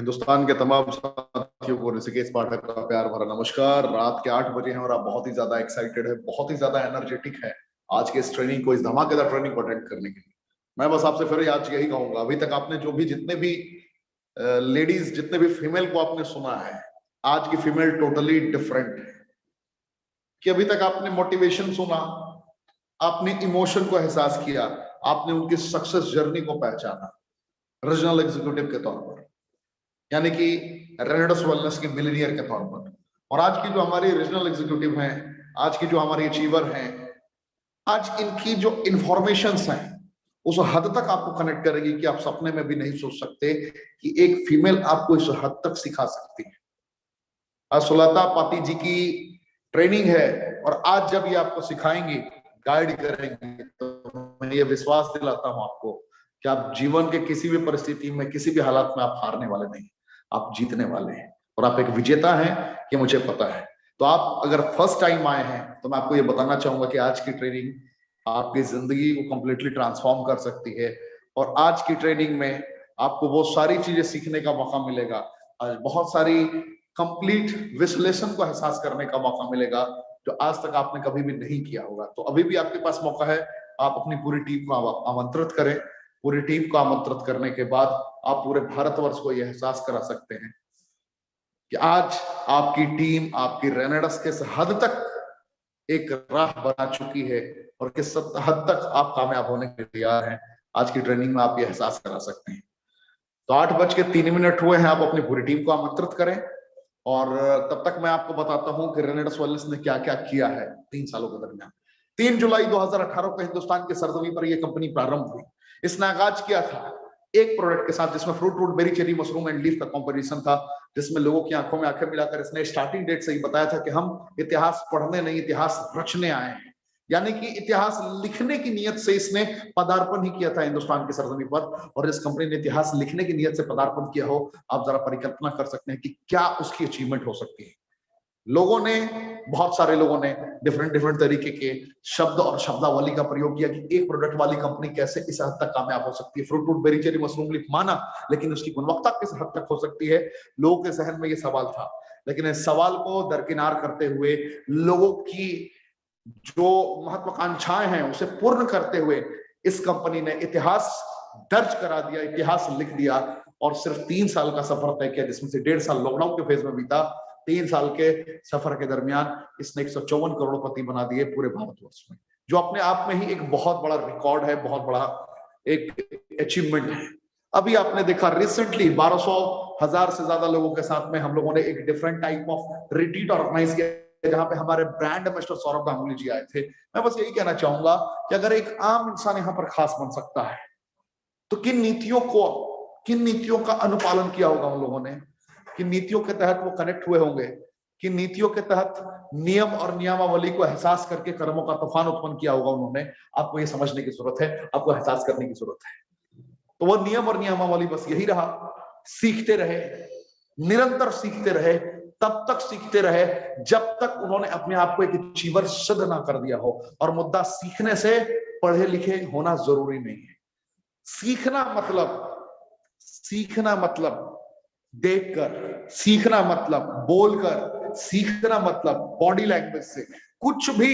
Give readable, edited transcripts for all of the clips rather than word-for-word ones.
हिंदुस्तान के तमाम साथियों को ऋषिकेश पाठक का प्यार भरा नमस्कार। रात के 8 बजे हैं और आप बहुत ही ज्यादा एक्साइटेड है, बहुत ही ज्यादा एनर्जेटिक है आज के इस ट्रेनिंग को, इस धमाकेदार ट्रेनिंग को अटेंड करने के लिए। मैं बस आपसे फिर आज यही कहूंगा, अभी तक आपने जो भी जितने भी लेडीज, जितने भी फीमेल को आपने सुना है, आज की फीमेल टोटली डिफरेंट है। कि अभी तक आपने मोटिवेशन सुना, आपने इमोशन को एहसास किया, आपने उनकी सक्सेस जर्नी को पहचाना रीजनल एग्जीक्यूटिव के तौर पर, यानी कि रेनेडस वेलनेस के मिलीनियर के तौर पर। और आज की जो हमारी रीजनल एग्जीक्यूटिव हैं, आज की जो हमारी अचीवर हैं, आज इनकी जो इंफॉर्मेशंस हैं उस हद तक आपको कनेक्ट करेगी कि आप सपने में भी नहीं सोच सकते कि एक फीमेल आपको इस हद तक सिखा सकती है। आज सुलता पाती जी की ट्रेनिंग है और आज जब ये आपको सिखाएंगे, गाइड करेंगे, तो मैं ये विश्वास दिलाता हूं आपको कि आप जीवन के किसी भी परिस्थिति में, किसी भी हालात में आप हारने वाले नहीं, आप जीतने वाले हैं और आप एक विजेता हैं, ये मुझे पता है। तो आप अगर फर्स्ट टाइम आए हैं तो मैं आपको ये बताना चाहूंगा कि आज की ट्रेनिंग आपकी जिंदगी को कंप्लीटली ट्रांसफॉर्म कर सकती है। और आज की ट्रेनिंग में आपको वो सारी चीजें सीखने का मौका मिलेगा, आज बहुत सारी कंप्लीट विश्लेषण को एहसास करने का मौका मिलेगा जो आज तक आपने कभी भी नहीं किया होगा। तो अभी भी आपके पास मौका है, आप अपनी पूरी टीम को आमंत्रित करें। पूरी टीम को आमंत्रित करने के बाद आप पूरे भारतवर्ष को यह एहसास करा सकते हैं कि आज आपकी टीम आपकी रेनेडस किस हद तक एक राह बना चुकी है और किस हद तक आप कामयाब होने के लिए तैयार हैं। आज की ट्रेनिंग में आप ये एहसास करा सकते हैं। तो 8:03 हुए हैं, आप अपनी पूरी टीम को आमंत्रित करें और तब तक मैं आपको बताता हूं कि रेनेडस वेलनेस ने क्या क्या किया है 3 सालों के दरमियान। 3 जुलाई 2018 को हिंदुस्तान की सरजमीं पर यह कंपनी प्रारंभ हुई। इसने आगाज किया था एक प्रोडक्ट के साथ जिसमें fruit root berry cherry mushroom and leaf का कॉम्बिनेशन था, जिसमें लोगों की आंखों में आंखें मिलाकर इसने स्टार्टिंग डेट से ही बताया था कि हम इतिहास पढ़ने नहीं, इतिहास रचने आए हैं। यानी कि इतिहास लिखने की नियत से इसने पदार्पण ही किया था हिंदुस्तान की सरजमीं पर। और इस कंपनी ने इतिहास लिखने की नियत से पदार्पण किया हो, आप जरा परिकल्पना कर सकते हैं कि क्या उसकी अचीवमेंट हो सकती है। लोगों ने, बहुत सारे लोगों ने डिफरेंट डिफरेंट तरीके के शब्द और शब्दावली का प्रयोग किया कि एक प्रोडक्ट वाली कंपनी कैसे इस हद तक कामयाब हो सकती है। Fruit fruit berry cherry mushroom leaf माना, लेकिन उसकी गुणवत्ता किस हद तक हो सकती है, लोगों के जहन में ये सवाल था। लेकिन इस सवाल को दरकिनार करते हुए, लोगों की जो महत्वाकांक्षाएं हैं उसे पूर्ण करते हुए, इस कंपनी ने इतिहास दर्ज करा दिया, इतिहास लिख दिया और सिर्फ 3 साल का सफर तय किया, जिसमें से 1.5 साल लॉकडाउन के फेज में बीता। 3 साल के सफर के दरमियान इसने 154 करोड़पति बना दिए पूरे भारतवर्ष में, जो अपने आप में ही एक बहुत बड़ा रिकॉर्ड है, बहुत बड़ा एक अचीवमेंट है। अभी आपने देखा रिसेंटली 1200,000 से ज्यादा लोगों के साथ में हम लोगों ने एक different type of retreat organise किया, जहां पे हमारे ब्रांड एम्बेसडर सौरभ गांगुली जी आए थे। मैं बस यही कहना चाहूंगा कि अगर एक आम इंसान यहाँ पर खास बन सकता है तो किन नीतियों का अनुपालन किया होगा उन लोगों ने, किन नीतियों के तहत वो कनेक्ट हुए होंगे, किन नीतियों के तहत नियम और नियमावली को एहसास करके कर्मों का तूफान उत्पन्न किया होगा उन्होंने। आपको ये समझने की जरूरत है, आपको एहसास करने की जरूरत है। तो वो नियम और नियमावली बस यही रहा, सीखते रहे, निरंतर सीखते रहे, तब तक सीखते रहे जब तक उन्होंने अपने आप को एक अचीवर सिद्ध ना कर दिया हो। और मुद्दा सीखने से पढ़े लिखे होना जरूरी नहीं है। सीखना मतलब देखकर, सीखना मतलब बोलकर, सीखना मतलब बॉडी लैंग्वेज से। कुछ भी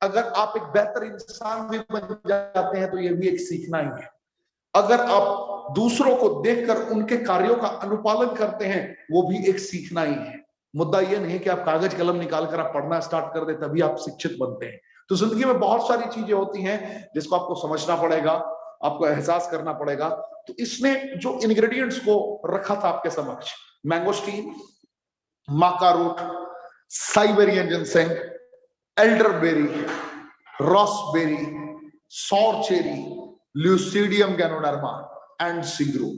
अगर आप एक बेहतर इंसान भी बन जाते हैं तो ये भी एक सीखना ही है। अगर आप दूसरों को देखकर उनके कार्यों का अनुपालन करते हैं, वो भी एक सीखना ही है। मुद्दा ये नहीं कि आप कागज कलम निकालकर आप पढ़ना स्टार्ट कर दे तभी आप शिक्षित बनते हैं। तो जिंदगी में बहुत सारी चीजें होती हैं जिसको आपको समझना पड़ेगा, आपको एहसास करना पड़ेगा। तो इसने जो इंग्रेडिएंट्स को रखा था आपके समक्ष, mangosteen, maca root, Siberian ginseng, elderberry, raspberry, sour cherry, lucidium ganoderma and सिग्रू,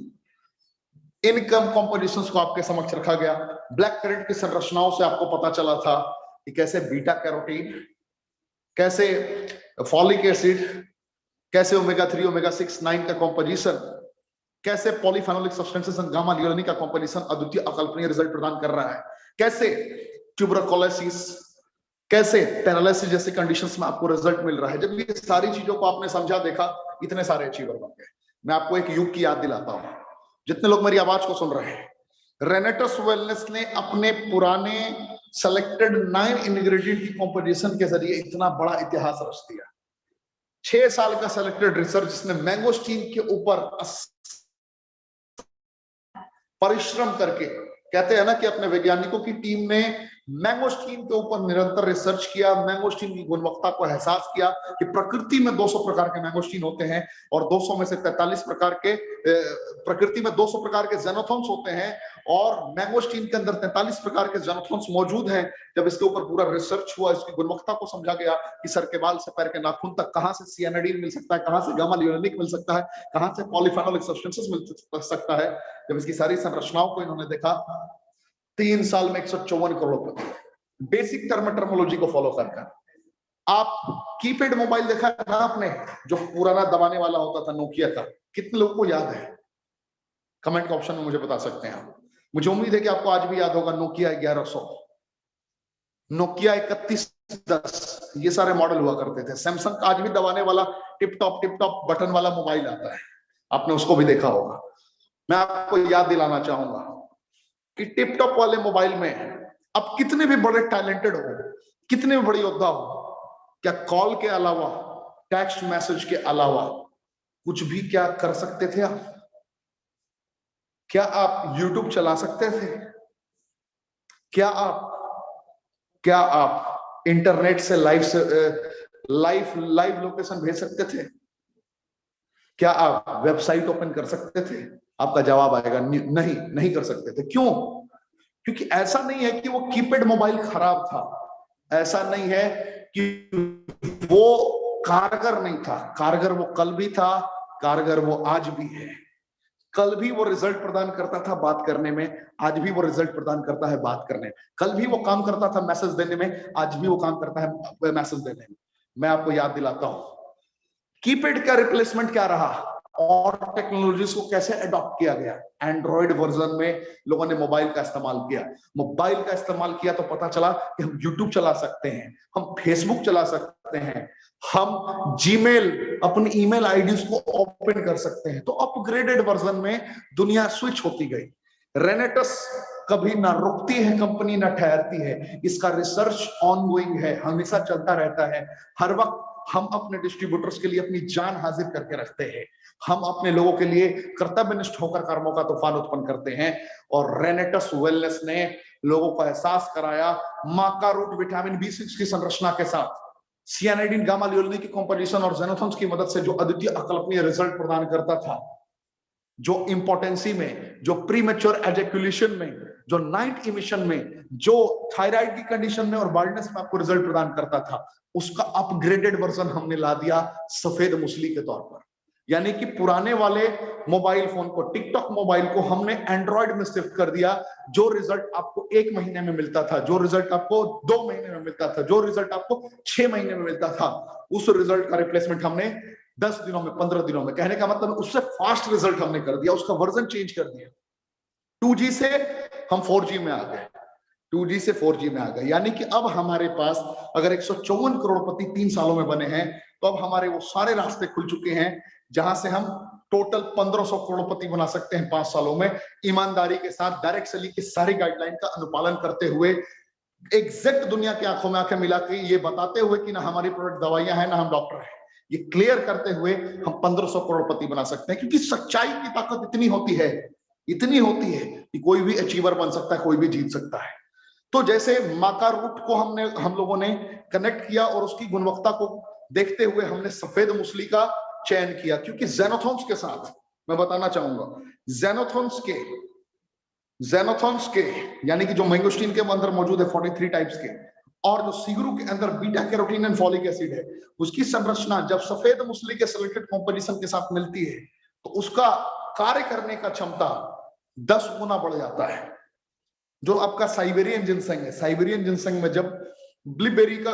इनकम कॉम्पोजिशंस को आपके समक्ष रखा गया। ब्लैक करंट की संरचनाओं से आपको पता चला था कि कैसे बीटा कैरोटीन, कैसे फॉलिक एसिड, कैसे ओमेगा 3, ओमेगा 6, 9 का कॉम्पोजिशन, कैसे पॉलीफेनोलिक सब्सटेंसेस एंड गामा ल्यूरानी का कॉम्पोजिशन अद्वितीय अकल्पनीय रिजल्ट प्रदान कर रहा है। कैसे ट्यूबरकुलोसिस, कैसे पैरालिसिस जैसे कंडीशंस में आपको रिजल्ट मिल रहा है। जब ये सारी चीजों को आपने समझा, देखा, इतने सारे अचीवर बन गए। मैं आपको एक युग की याद दिलाता हूं, जितने लोग मेरी आवाज को सुन रहे हैं, रेनेटस वेलनेस ने अपने पुराने सेलेक्टेड 9 इंग्रेडिएंट की कॉम्पोजिशन के जरिए इतना बड़ा इतिहास रच दिया। 6 साल का सेलेक्टेड रिसर्च जिसने मैंगोस्टीन के ऊपर परिश्रम करके, कहते हैं ना कि अपने वैज्ञानिकों की टीम ने मैंगोस्टीन के ऊपर निरंतर रिसर्च किया, मैंगोस्टीन की गुणवत्ता को एहसास किया कि प्रकृति में 200 प्रकार के मैंगोस्टीन होते हैं और 200 में से 43 प्रकार के प्रकृति में 200 प्रकार के ज़ेनोथॉन्स होते हैं और मैंगोस्टीन के अंदर 43 प्रकार के ज़ेनोथॉन्स मौजूद हैं। जब इसके ऊपर पूरा रिसर्च हुआ, इसकी गुणवत्ता को समझा गया कि सर के बाल से पैर के नाखून तक कहां से सियानाइडिन मिल सकता है, कहां से गामा लियोनिक मिल सकता है, कहां से पॉलीफेनोलिक सब्सटेंसेस मिल सकता है। जब इसकी सारी संरचनाओं को इन्होंने देखा, 3 साल में 154 करोड़पति, बेसिक टर्मोलॉजी को फॉलो करके। आप कीपैड मोबाइल देखा ना आपने, जो पुराना दबाने वाला होता था नोकिया का, कितने लोगों को याद है? कमेंट का ऑप्शन में मुझे बता सकते हैं आप। मुझे उम्मीद है कि आपको आज भी याद होगा नोकिया 1100, नोकिया 3110, ये सारे मॉडल हुआ करते थे। सैमसंग का आज भी दबाने वाला टिप टॉप बटन वाला मोबाइल आता है, आपने उसको भी देखा होगा। मैं आपको याद दिलाना चाहूंगा कि टिप टॉप वाले मोबाइल में अब कितने भी बड़े टैलेंटेड हो, कितने भी बड़ी योद्धा हो, क्या कॉल के अलावा, टेक्स्ट मैसेज के अलावा कुछ भी क्या कर सकते थे आप? क्या आप यूट्यूब चला सकते थे? क्या आप इंटरनेट से लाइव लोकेशन भेज सकते थे? क्या आप वेबसाइट ओपन कर सकते थे? आपका जवाब आएगा नहीं कर सकते थे। क्यों? क्योंकि ऐसा नहीं है कि वो कीपैड मोबाइल खराब था, ऐसा नहीं है कि वो कारगर नहीं था। कारगर वो कल भी था, कारगर वो आज भी है। कल भी वो रिजल्ट प्रदान करता था बात करने में, आज भी वो रिजल्ट प्रदान करता है बात करने में। कल भी वो काम करता था मैसेज देने में, आज भी वो काम करता है मैसेज देने में। मैं आपको याद दिलाता हूं, कीपैड का रिप्लेसमेंट क्या रहा और टेक्नोलॉजीज को कैसे अडॉप्ट किया गया। एंड्रॉइड वर्जन में लोगों ने मोबाइल का इस्तेमाल किया। मोबाइल का इस्तेमाल किया तो पता चला कि हम यूट्यूब चला सकते हैं, हम फेसबुक चला सकते हैं, हम जीमेल, अपनी ईमेल आईडीज को ओपन कर सकते हैं। तो अपग्रेडेड वर्जन में दुनिया स्विच होती गई। रेनेटस कभी ना रुकती है कंपनी, ना ठहरती है। इसका रिसर्च ऑनगोइंग है, हमेशा चलता रहता है। हर वक्त हम अपने डिस्ट्रीब्यूटर्स के लिए अपनी जान हाजिर करके रखते हैं। हम अपने लोगों के लिए कर्तव्यनिष्ठ होकर कर्मों का तूफान उत्पन्न करते हैं। और रेनेटस वेलनेस ने लोगों को एहसास कराया, माका रूट विटामिन B6 की संरचना के साथ सियानाइडिन, गामा लियोनिक की कॉम्पोजिशन और ज़ेनोथॉन्स की मदद से जो अद्वितीय अकल्पनीय रिजल्ट प्रदान करता था, जो इंपोर्टेंसी में, जो प्रीमेच्योर एजैक्यूलेशन में, जो नाइट इमिशन में, जो थायराइड की कंडीशन में और बाल्डनेस में आपको रिजल्ट प्रदान करता था, उसका अपग्रेडेड वर्जन हमने ला दिया सफेद मुसली के तौर पर। यानी कि पुराने वाले मोबाइल फोन को, टिकटॉक मोबाइल को हमने एंड्रॉइड में शिफ्ट कर दिया। जो रिजल्ट आपको 1 महीने में मिलता था, जो रिजल्ट आपको 2 महीने में मिलता था, जो रिजल्ट आपको 6 महीने में मिलता था, उस रिजल्ट का रिप्लेसमेंट हमने 10 दिनों में, 15 दिनों में, कहने का मतलब उससे फास्ट रिजल्ट हमने कर दिया, उसका वर्जन चेंज कर दिया। 2G से हम 4G में आ गए, 2G से 4G में आ गए। यानी कि अब हमारे पास अगर 154 करोड़पति 3 सालों में बने हैं, तो अब हमारे वो सारे रास्ते खुल चुके हैं जहां से हम टोटल 1500 करोड़पति बना सकते हैं 5 सालों में, ईमानदारी के साथ, डायरेक्ट सेलिंग की सारी गाइडलाइन का अनुपालन करते हुए, एग्जैक्ट दुनिया की आंखों में आंखें मिला के ये बताते हुए कि ना हमारी प्रोडक्ट दवाइयां हैं, ना हम डॉक्टर हैं। ये क्लियर करते हुए हम 1500 करोड़पति बना सकते हैं, क्योंकि सच्चाई की ताकत इतनी होती है कि कोई भी अचीवर बन सकता है, कोई भी जीत सकता है। तो जैसे माका रूट को हम लोगों ने कनेक्ट किया और उसकी गुणवत्ता को देखते हुए हमने सफेद मुसली का चयन किया, क्योंकि ज़ेनोथॉन्स के साथ मैं बताना चाहूंगा, ज़ेनोथॉन्स के यानी कि जो मैंगोस्टीन के अंदर मौजूद है 43 टाइप्स के, और जो सीगरू के अंदर beta carotene and folic acid है, उसकी संरचना जब सफेद मुसली के सेलेक्टेड कॉम्पोजिशन के साथ मिलती है तो उसका कार्य करने का क्षमता 10 गुना बढ़ जाता है। जो आपका साइबेरियन जिनसेंग है, साइबेरियन जिनसेंग में जब ब्लूबेरी का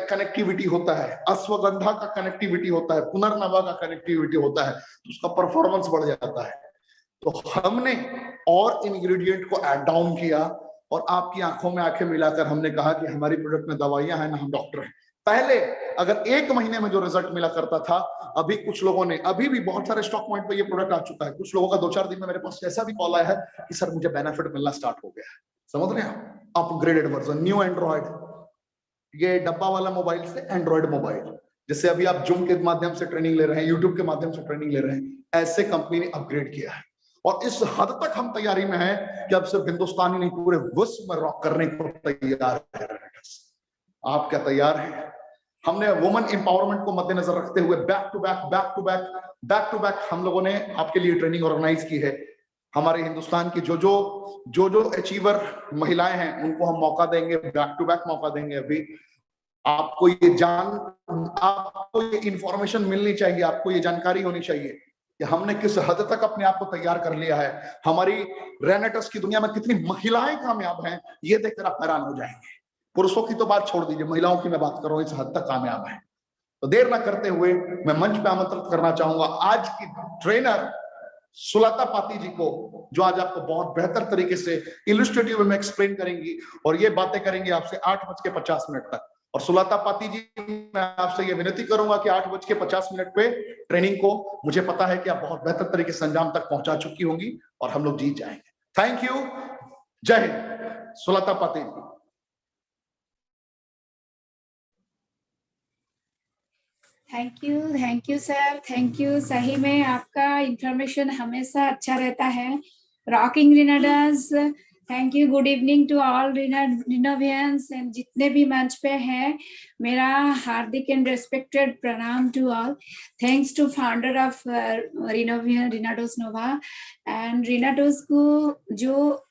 कनेक्टिविटी होता है, अश्वगंधा का कनेक्टिविटी होता है, पुनर्नवा का कनेक्टिविटी होता है, तो उसका परफॉर्मेंस बढ़ जाता है। तो हमने और इंग्रेडिएंट को ऐड डाउन किया और आपकी आंखों में आंखें मिलाकर हमने कहा कि हमारी प्रोडक्ट में दवाइयां हैं, ना हम डॉक्टर हैं। पहले अगर 1 महीने में जो रिजल्ट मिला करता था, अभी कुछ लोगों ने, अभी भी बहुत सारे स्टॉक पॉइंट पे ये प्रोडक्ट आ चुका है, कुछ लोगों का 2-4 दिन में मेरे पास ऐसा भी कॉल आया है कि सर मुझे बेनिफिट मिलना स्टार्ट हो गया है। समझ रहे हैं? अपग्रेडेड वर्जन, न्यू एंड्रॉइड, ये डब्बा वाला मोबाइल से एंड्रॉइड मोबाइल, जैसे अभी आप जूम के माध्यम से ट्रेनिंग ले रहे हैं, यूट्यूब के माध्यम से ट्रेनिंग ले रहे हैं, ऐसे कंपनी ने अपग्रेड किया है। और इस हद तक हम तैयारी में हैं कि अब सिर्फ हिंदुस्तान ही नहीं, पूरे विश्व में रॉक करने को तैयार है। आप क्या तैयार हैं? हमने वुमेन एम्पावरमेंट को मद्देनजर रखते हुए बैक टू बैक हम लोगों ने आपके लिए ट्रेनिंग ऑर्गेनाइज की है। हमारे हिंदुस्तान की जो अचीवर महिलाएं हैं उनको हम मौका देंगे, बैक टू बैक मौका देंगे। अभी आपको ये इंफॉर्मेशन मिलनी चाहिए, आपको ये जानकारी होनी चाहिए कि हमने किस हद तक अपने आप को तैयार कर लिया है। हमारी रेनेटर्स की दुनिया में कितनी महिलाएं कामयाब हैं, ये देखकर आप हैरान हो जाएंगे। पुरुषों की तो बात छोड़ दीजिए, महिलाओं की मैं बात कर रहा हूं, इस हद तक कामयाब है। तो देर ना करते हुए मैं मंच पे आमंत्रित करना चाहूंगा आज की ट्रेनर सुलता पाती जी को, जो आज आपको बहुत बेहतर तरीके से इलस्ट्रेटिव में एक्सप्लेन करेंगी और ये बातें करेंगी आपसे 8:50 तक। और सुलता पाती जी, मैं आपसे ये विनती करूंगा कि 8:50 पे ट्रेनिंग को, मुझे पता है कि आप बहुत बेहतर तरीके से अंजाम तक पहुंचा चुकी होंगी और हम लोग जीत जाएंगे। थैंक यू, जय हिंद। Sulata Pati ji. Thank you sir, thank you. सही में आपका इंफॉर्मेशन हमेशा अच्छा रहता है। Rocking Renatus, thank you. Good evening to all Renovians and जितने भी मंच पे हैं, मेरा हार्दिक एंड रेस्पेक्टेड प्रणाम to all. Thanks to founder of Renovian Renatus Nova and Renatus को जो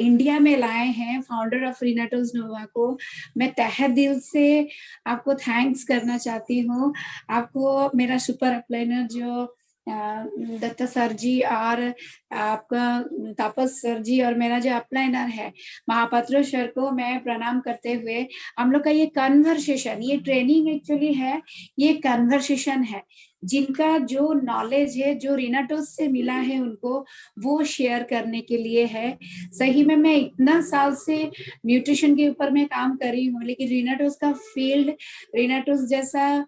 इंडिया में लाए हैं, फाउंडर ऑफ रिनाडोस नोवा को मैं तहे दिल से आपको थैंक्स करना चाहती हूँ। आपको मेरा सुपर अपलाइनर जो दत्ता सर जी और आपका तापस सर जी और मेरा जो अपलाइनर है महापात्र सर को मैं प्रणाम करते हुए, हम लोग का ये कन्वर्सेशन, ये ट्रेनिंग एक्चुअली है, ये कन्वर्सेशन है। जिनका जो नॉलेज है, जो रिनाटोस से मिला है उनको वो शेयर करने के लिए है। सही में मैं इतना साल से न्यूट्रिशन के ऊपर मैं काम कर रही हूँ, लेकिन रिनाटोस का फील्ड, रिनाटोस जैसा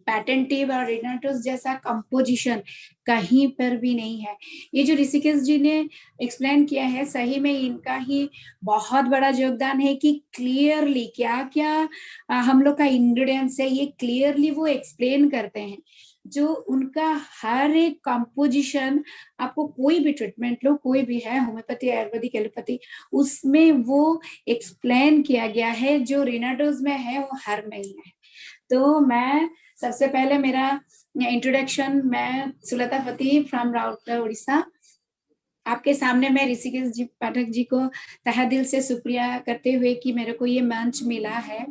पैटेंटिव और रिनाटोस जैसा कंपोजिशन कहीं पर भी नहीं है। ये जो ऋषिकेश जी ने एक्सप्लेन किया है, सही में इनका ही बहुत बड़ा योगदान है कि क्लियरली क्या क्या हम लोग का इंग्रेडिएंट्स है, ये क्लियरली वो एक्सप्लेन करते हैं। जो उनका हर एक कंपोजिशन, आपको कोई भी ट्रीटमेंट लो, कोई भी है, होम्योपैथी, आयुर्वेदिक, एलोपैथी, उसमें वो एक्सप्लेन किया गया है। जो रिनाडोज में है वो हर में ही है। तो मैं सबसे पहले मेरा इंट्रोडक्शन, मैं सुलता पाती फ्रॉम राउरकेला, उड़ीसा। आपके सामने मैं ऋषिकेश जी पाठक जी को तहे दिल से शुक्रिया करते हुए कि मेरे को ये मंच मिला है।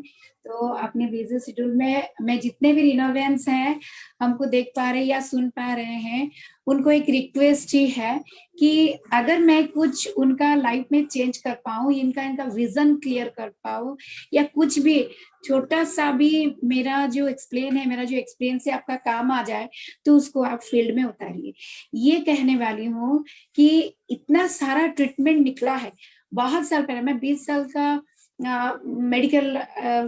तो अपने बिजी शेड्यूल में मैं जितने भी रिनोवेंस हैं हमको देख पा रहे या सुन पा रहे हैं, उनको एक रिक्वेस्ट ही है कि अगर मैं कुछ उनका लाइफ में चेंज कर पाऊँ, इनका विजन क्लियर कर पाऊँ, या कुछ भी छोटा सा भी मेरा जो एक्सप्लेन है, मेरा जो एक्सपीरियंस है आपका काम आ जाए, तो उसको आप फील्ड में उतारिए। ये कहने वाली हूँ कि इतना सारा ट्रीटमेंट निकला है। बहुत साल पहले, मैं 20 साल का मेडिकल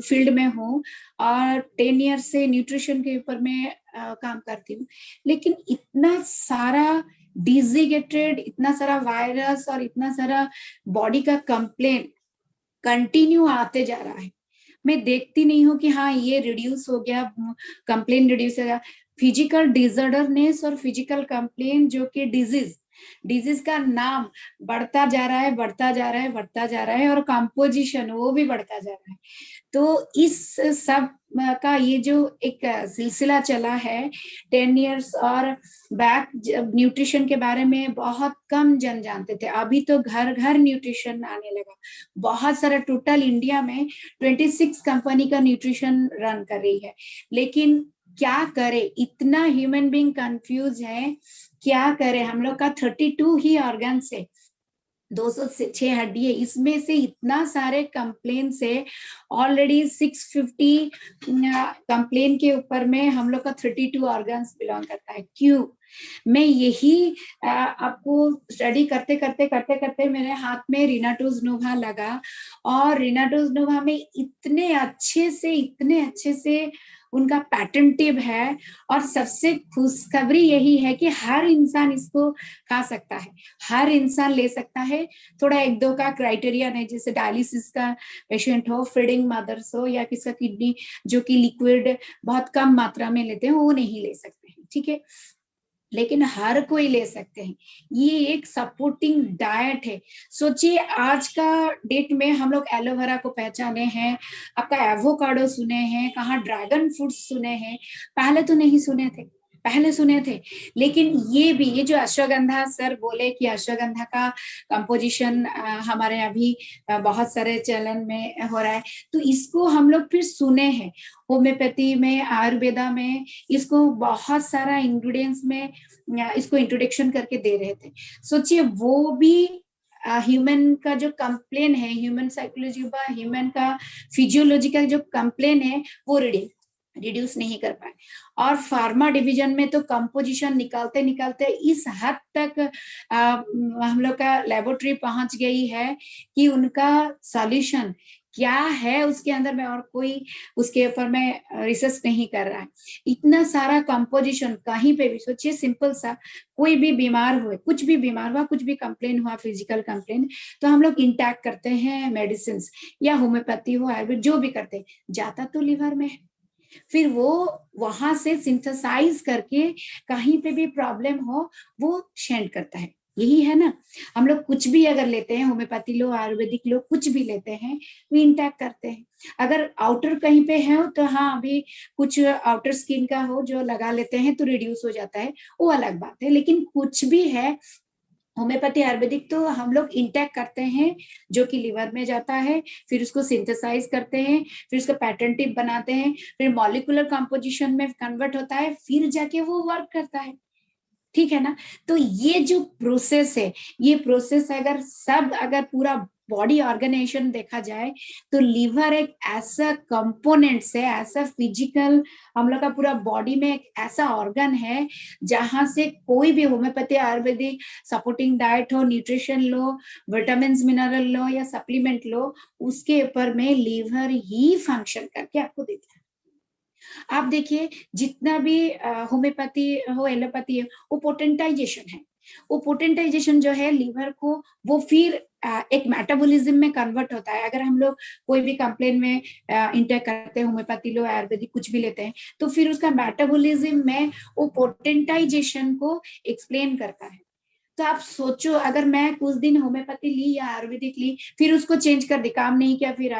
फील्ड में हूँ और 10 ईयर से न्यूट्रिशन के ऊपर मैं काम करती हूँ, लेकिन इतना सारा डिजीगेटेड, इतना सारा वायरस और इतना सारा बॉडी का कंप्लेन कंटिन्यू आते जा रहा है। मैं देखती नहीं हूँ कि हाँ ये रिड्यूस हो गया, कंप्लेन रिड्यूस हो गया। फिजिकल डिसऑर्डरनेस और फिजिकल कंप्लेन, जो कि डिजीज का नाम बढ़ता जा रहा है और कंपोजिशन वो भी बढ़ता जा रहा है। तो इस सब का ये जो एक सिलसिला चला है 10 इयर्स और बैक, न्यूट्रिशन के बारे में बहुत कम जन जानते थे। अभी तो घर घर न्यूट्रिशन आने लगा। बहुत सारा, टोटल इंडिया में 26 कंपनी का न्यूट्रिशन रन कर रही है। लेकिन क्या करे, इतना ह्यूमन बीइंग कंफ्यूज है, क्या करे। हम लोग का 32 ही ऑर्गन से 206 हड्डी है, इसमें से इतना सारे कंप्लेन से ऑलरेडी 650 कंप्लेन के ऊपर में हम लोग का 32 ऑर्गन्स बिलोंग करता है। क्यों? मैं यही आपको स्टडी करते करते करते करते मेरे हाथ में रिनाटोज नोवा लगा, और रिनाटोज नोवा में इतने अच्छे से उनका पैटेंटिव है, और सबसे खुशखबरी यही है कि हर इंसान इसको खा सकता है, हर इंसान ले सकता है। थोड़ा एक दो का क्राइटेरिया नहीं, जैसे डायलिसिस का पेशेंट हो, फीडिंग मदर्स हो, या किसी किडनी जो कि लिक्विड बहुत कम मात्रा में लेते हैं, वो नहीं ले सकते हैं, ठीक है, लेकिन हर कोई ले सकते हैं। ये एक सपोर्टिंग डाइट है। सोचिए आज का डेट में हम लोग एलोवेरा को पहचाने हैं, आपका एवोकाडो सुने हैं, कहाँ ड्रैगन फ्रूट सुने हैं, पहले तो नहीं सुने थे, पहले सुने थे। लेकिन ये भी, ये जो अश्वगंधा सर बोले कि अश्वगंधा का कंपोजिशन हमारे अभी बहुत सारे चलन में हो रहा है, तो इसको हम लोग फिर सुने हैं होम्योपैथी में, आयुर्वेदा में, इसको बहुत सारा इंग्रेडिएंट्स में इसको इंट्रोडक्शन करके दे रहे थे। सोचिए वो भी ह्यूमन का जो कंप्लेन है, ह्यूमन साइकोलॉजी का, ह्यूमन का फिजियोलॉजी का जो कंप्लेन है, वो रिड्यूस नहीं कर पाए। और फार्मा डिवीजन में तो कंपोजिशन निकालते निकालते इस हद तक हम लोग का लेबोरेटरी पहुंच गई है कि उनका सॉल्यूशन क्या है उसके अंदर में, और कोई उसके ऊपर में रिसर्च नहीं कर रहा है। इतना सारा कंपोजिशन कहीं पे भी, सोचिए सिंपल सा, कोई भी बीमार हुए, कुछ भी बीमार हुआ, कुछ भी कंप्लेन हुआ, फिजिकल कंप्लेन, तो हम लोग इंटैक्ट करते हैं मेडिसिन, या होम्योपैथी हो, आयुर्वेद, जो भी करते हैं, जाता तो लिवर में है, फिर वो वहां से सिंथेसाइज करके कहीं पे भी प्रॉब्लम हो वो सेंड करता है। यही है ना, हम लोग कुछ भी अगर लेते हैं, होम्योपैथी लो, आयुर्वेदिक लो, कुछ भी लेते हैं, वो इंटैक्ट करते हैं। अगर आउटर कहीं पे है तो हाँ, अभी कुछ आउटर स्किन का हो जो लगा लेते हैं तो रिड्यूस हो जाता है, वो अलग बात है। लेकिन कुछ भी है, होम्योपैथी आयुर्वेदिक तो हम लोग इंटैक्ट करते हैं, जो कि लिवर में जाता है, फिर उसको सिंथेसाइज करते हैं, फिर उसको पैटेंटिव बनाते हैं, फिर मॉलिक्यूलर कंपोजिशन में कन्वर्ट होता है, फिर जाके वो वर्क करता है, ठीक है ना। तो ये जो प्रोसेस है, ये प्रोसेस अगर पूरा बॉडी ऑर्गेनाइजेशन देखा जाए, तो लीवर एक ऐसा कंपोनेंट है, ऐसा फिजिकल, हम लोग का पूरा बॉडी में एक ऐसा ऑर्गन है जहां से कोई भी होम्योपैथी आयुर्वेदिक सपोर्टिंग डाइट हो, न्यूट्रिशन लो, विटामिन मिनरल लो या सप्लीमेंट लो, उसके ऊपर में लीवर ही फंक्शन करके आपको देता है। आप देखिए जितना भी होम्योपैथी हो, एलोपैथी है, वो पोटेंटाइजेशन है। वो पोटेंटाइजेशन जो है लीवर को, वो फिर एक मेटाबॉलिज्म में कन्वर्ट होता है। अगर हम लोग कोई भी कंप्लेन में इंटेक करते हैं, होम्योपैथी लो, आयुर्वेदिक कुछ भी लेते हैं, तो फिर उसका मेटाबॉलिज्म में वो पोटेंटाइजेशन को एक्सप्लेन करता है। तो आप सोचो, अगर मैं कुछ दिन होम्योपैथी ली या आयुर्वेदिक ली, फिर उसको चेंज कर दी, काम नहीं किया, फिर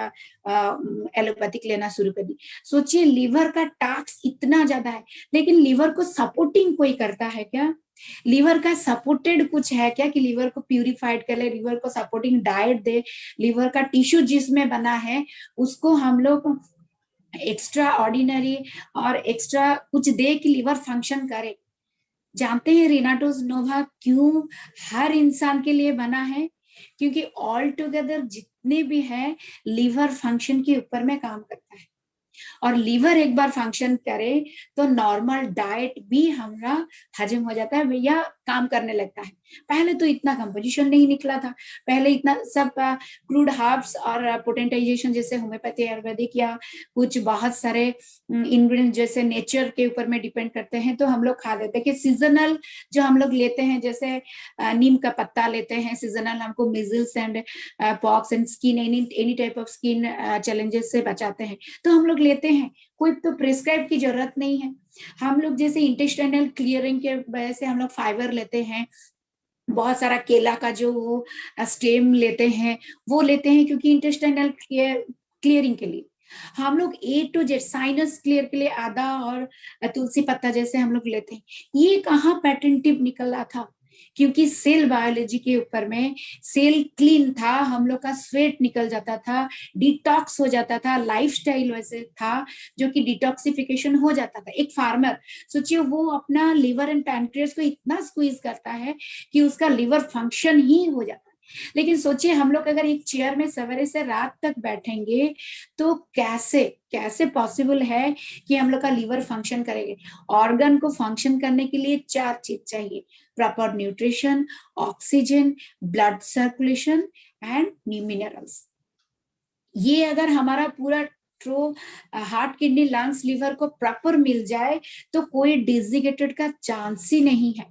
एलोपैथिक लेना शुरू कर दी, सोचिए लीवर का टास्क इतना ज्यादा है। लेकिन लीवर को सपोर्टिंग कोई करता है क्या? लीवर का सपोर्टेड कुछ है क्या कि लीवर को प्यूरिफाइड कर ले, लीवर को सपोर्टिंग डाइट दे, लीवर का टिश्यू जिसमें बना है उसको हम लोग एक्स्ट्रा ऑर्डिनरी और एक्स्ट्रा कुछ दे कि लीवर फंक्शन करे? जानते हैं रिनाटोज नोवा क्यों हर इंसान के लिए बना है? क्योंकि ऑल टुगेदर जितने भी हैं, लिवर फंक्शन के ऊपर में काम करता है, और लीवर एक बार फंक्शन करे तो नॉर्मल डाइट भी हमारा हजम हो जाता है, भैया काम करने लगता है। पहले तो इतना कंपोजिशन नहीं निकला था, पहले इतना सब क्रूड हर्ब्स और पोटेंटाइजेशन जैसे होम्योपैथी आयुर्वेदिक या कुछ बहुत सारे इंग्रेडिएंट जैसे नेचर के ऊपर में डिपेंड करते हैं, तो हम लोग खा लेते हैं कि सीजनल जो हम लोग लेते हैं, जैसे नीम का पत्ता लेते हैं सीजनल, हमको measles and pox and skin any type of skin challenges से बचाते हैं, तो हम लोग लेते हैं, कोई तो प्रिस्क्राइब की जरूरत नहीं है। हम लोग जैसे इंटेस्टाइनल क्लियरिंग के वजह से हम लोग फाइबर लेते हैं, बहुत सारा केला का जो स्टेम लेते हैं, वो लेते हैं क्योंकि इंटेस्टाइनल क्लियरिंग के लिए। हम लोग ए टू जेड साइनस क्लियर के लिए आदा और तुलसी पत्ता जैसे हम लोग लेते हैं। ये कहाँ पैटेंटिव निकला था? क्योंकि सेल बायोलॉजी के ऊपर में सेल क्लीन था, हम लोग का स्वेट निकल जाता था, डिटॉक्स हो जाता था, लाइफस्टाइल वैसे था जो कि डिटॉक्सिफिकेशन हो जाता था। एक फार्मर सोचिए, वो अपना लिवर एंड पैनक्रियास को इतना स्क्वीज करता है कि उसका लिवर फंक्शन ही हो जाता है। लेकिन सोचिए हम लोग अगर एक चेयर में सवेरे से रात तक बैठेंगे तो कैसे कैसे पॉसिबल है कि हम लोग का लीवर फंक्शन करेंगे। ऑर्गन को फंक्शन करने के लिए 4 चीज चाहिए, proper nutrition, oxygen, blood circulation and minerals. ये अगर हमारा पूरा through heart, kidney, lungs, liver को प्रॉपर मिल जाए तो कोई डिजीगेटेड का चांस ही नहीं है,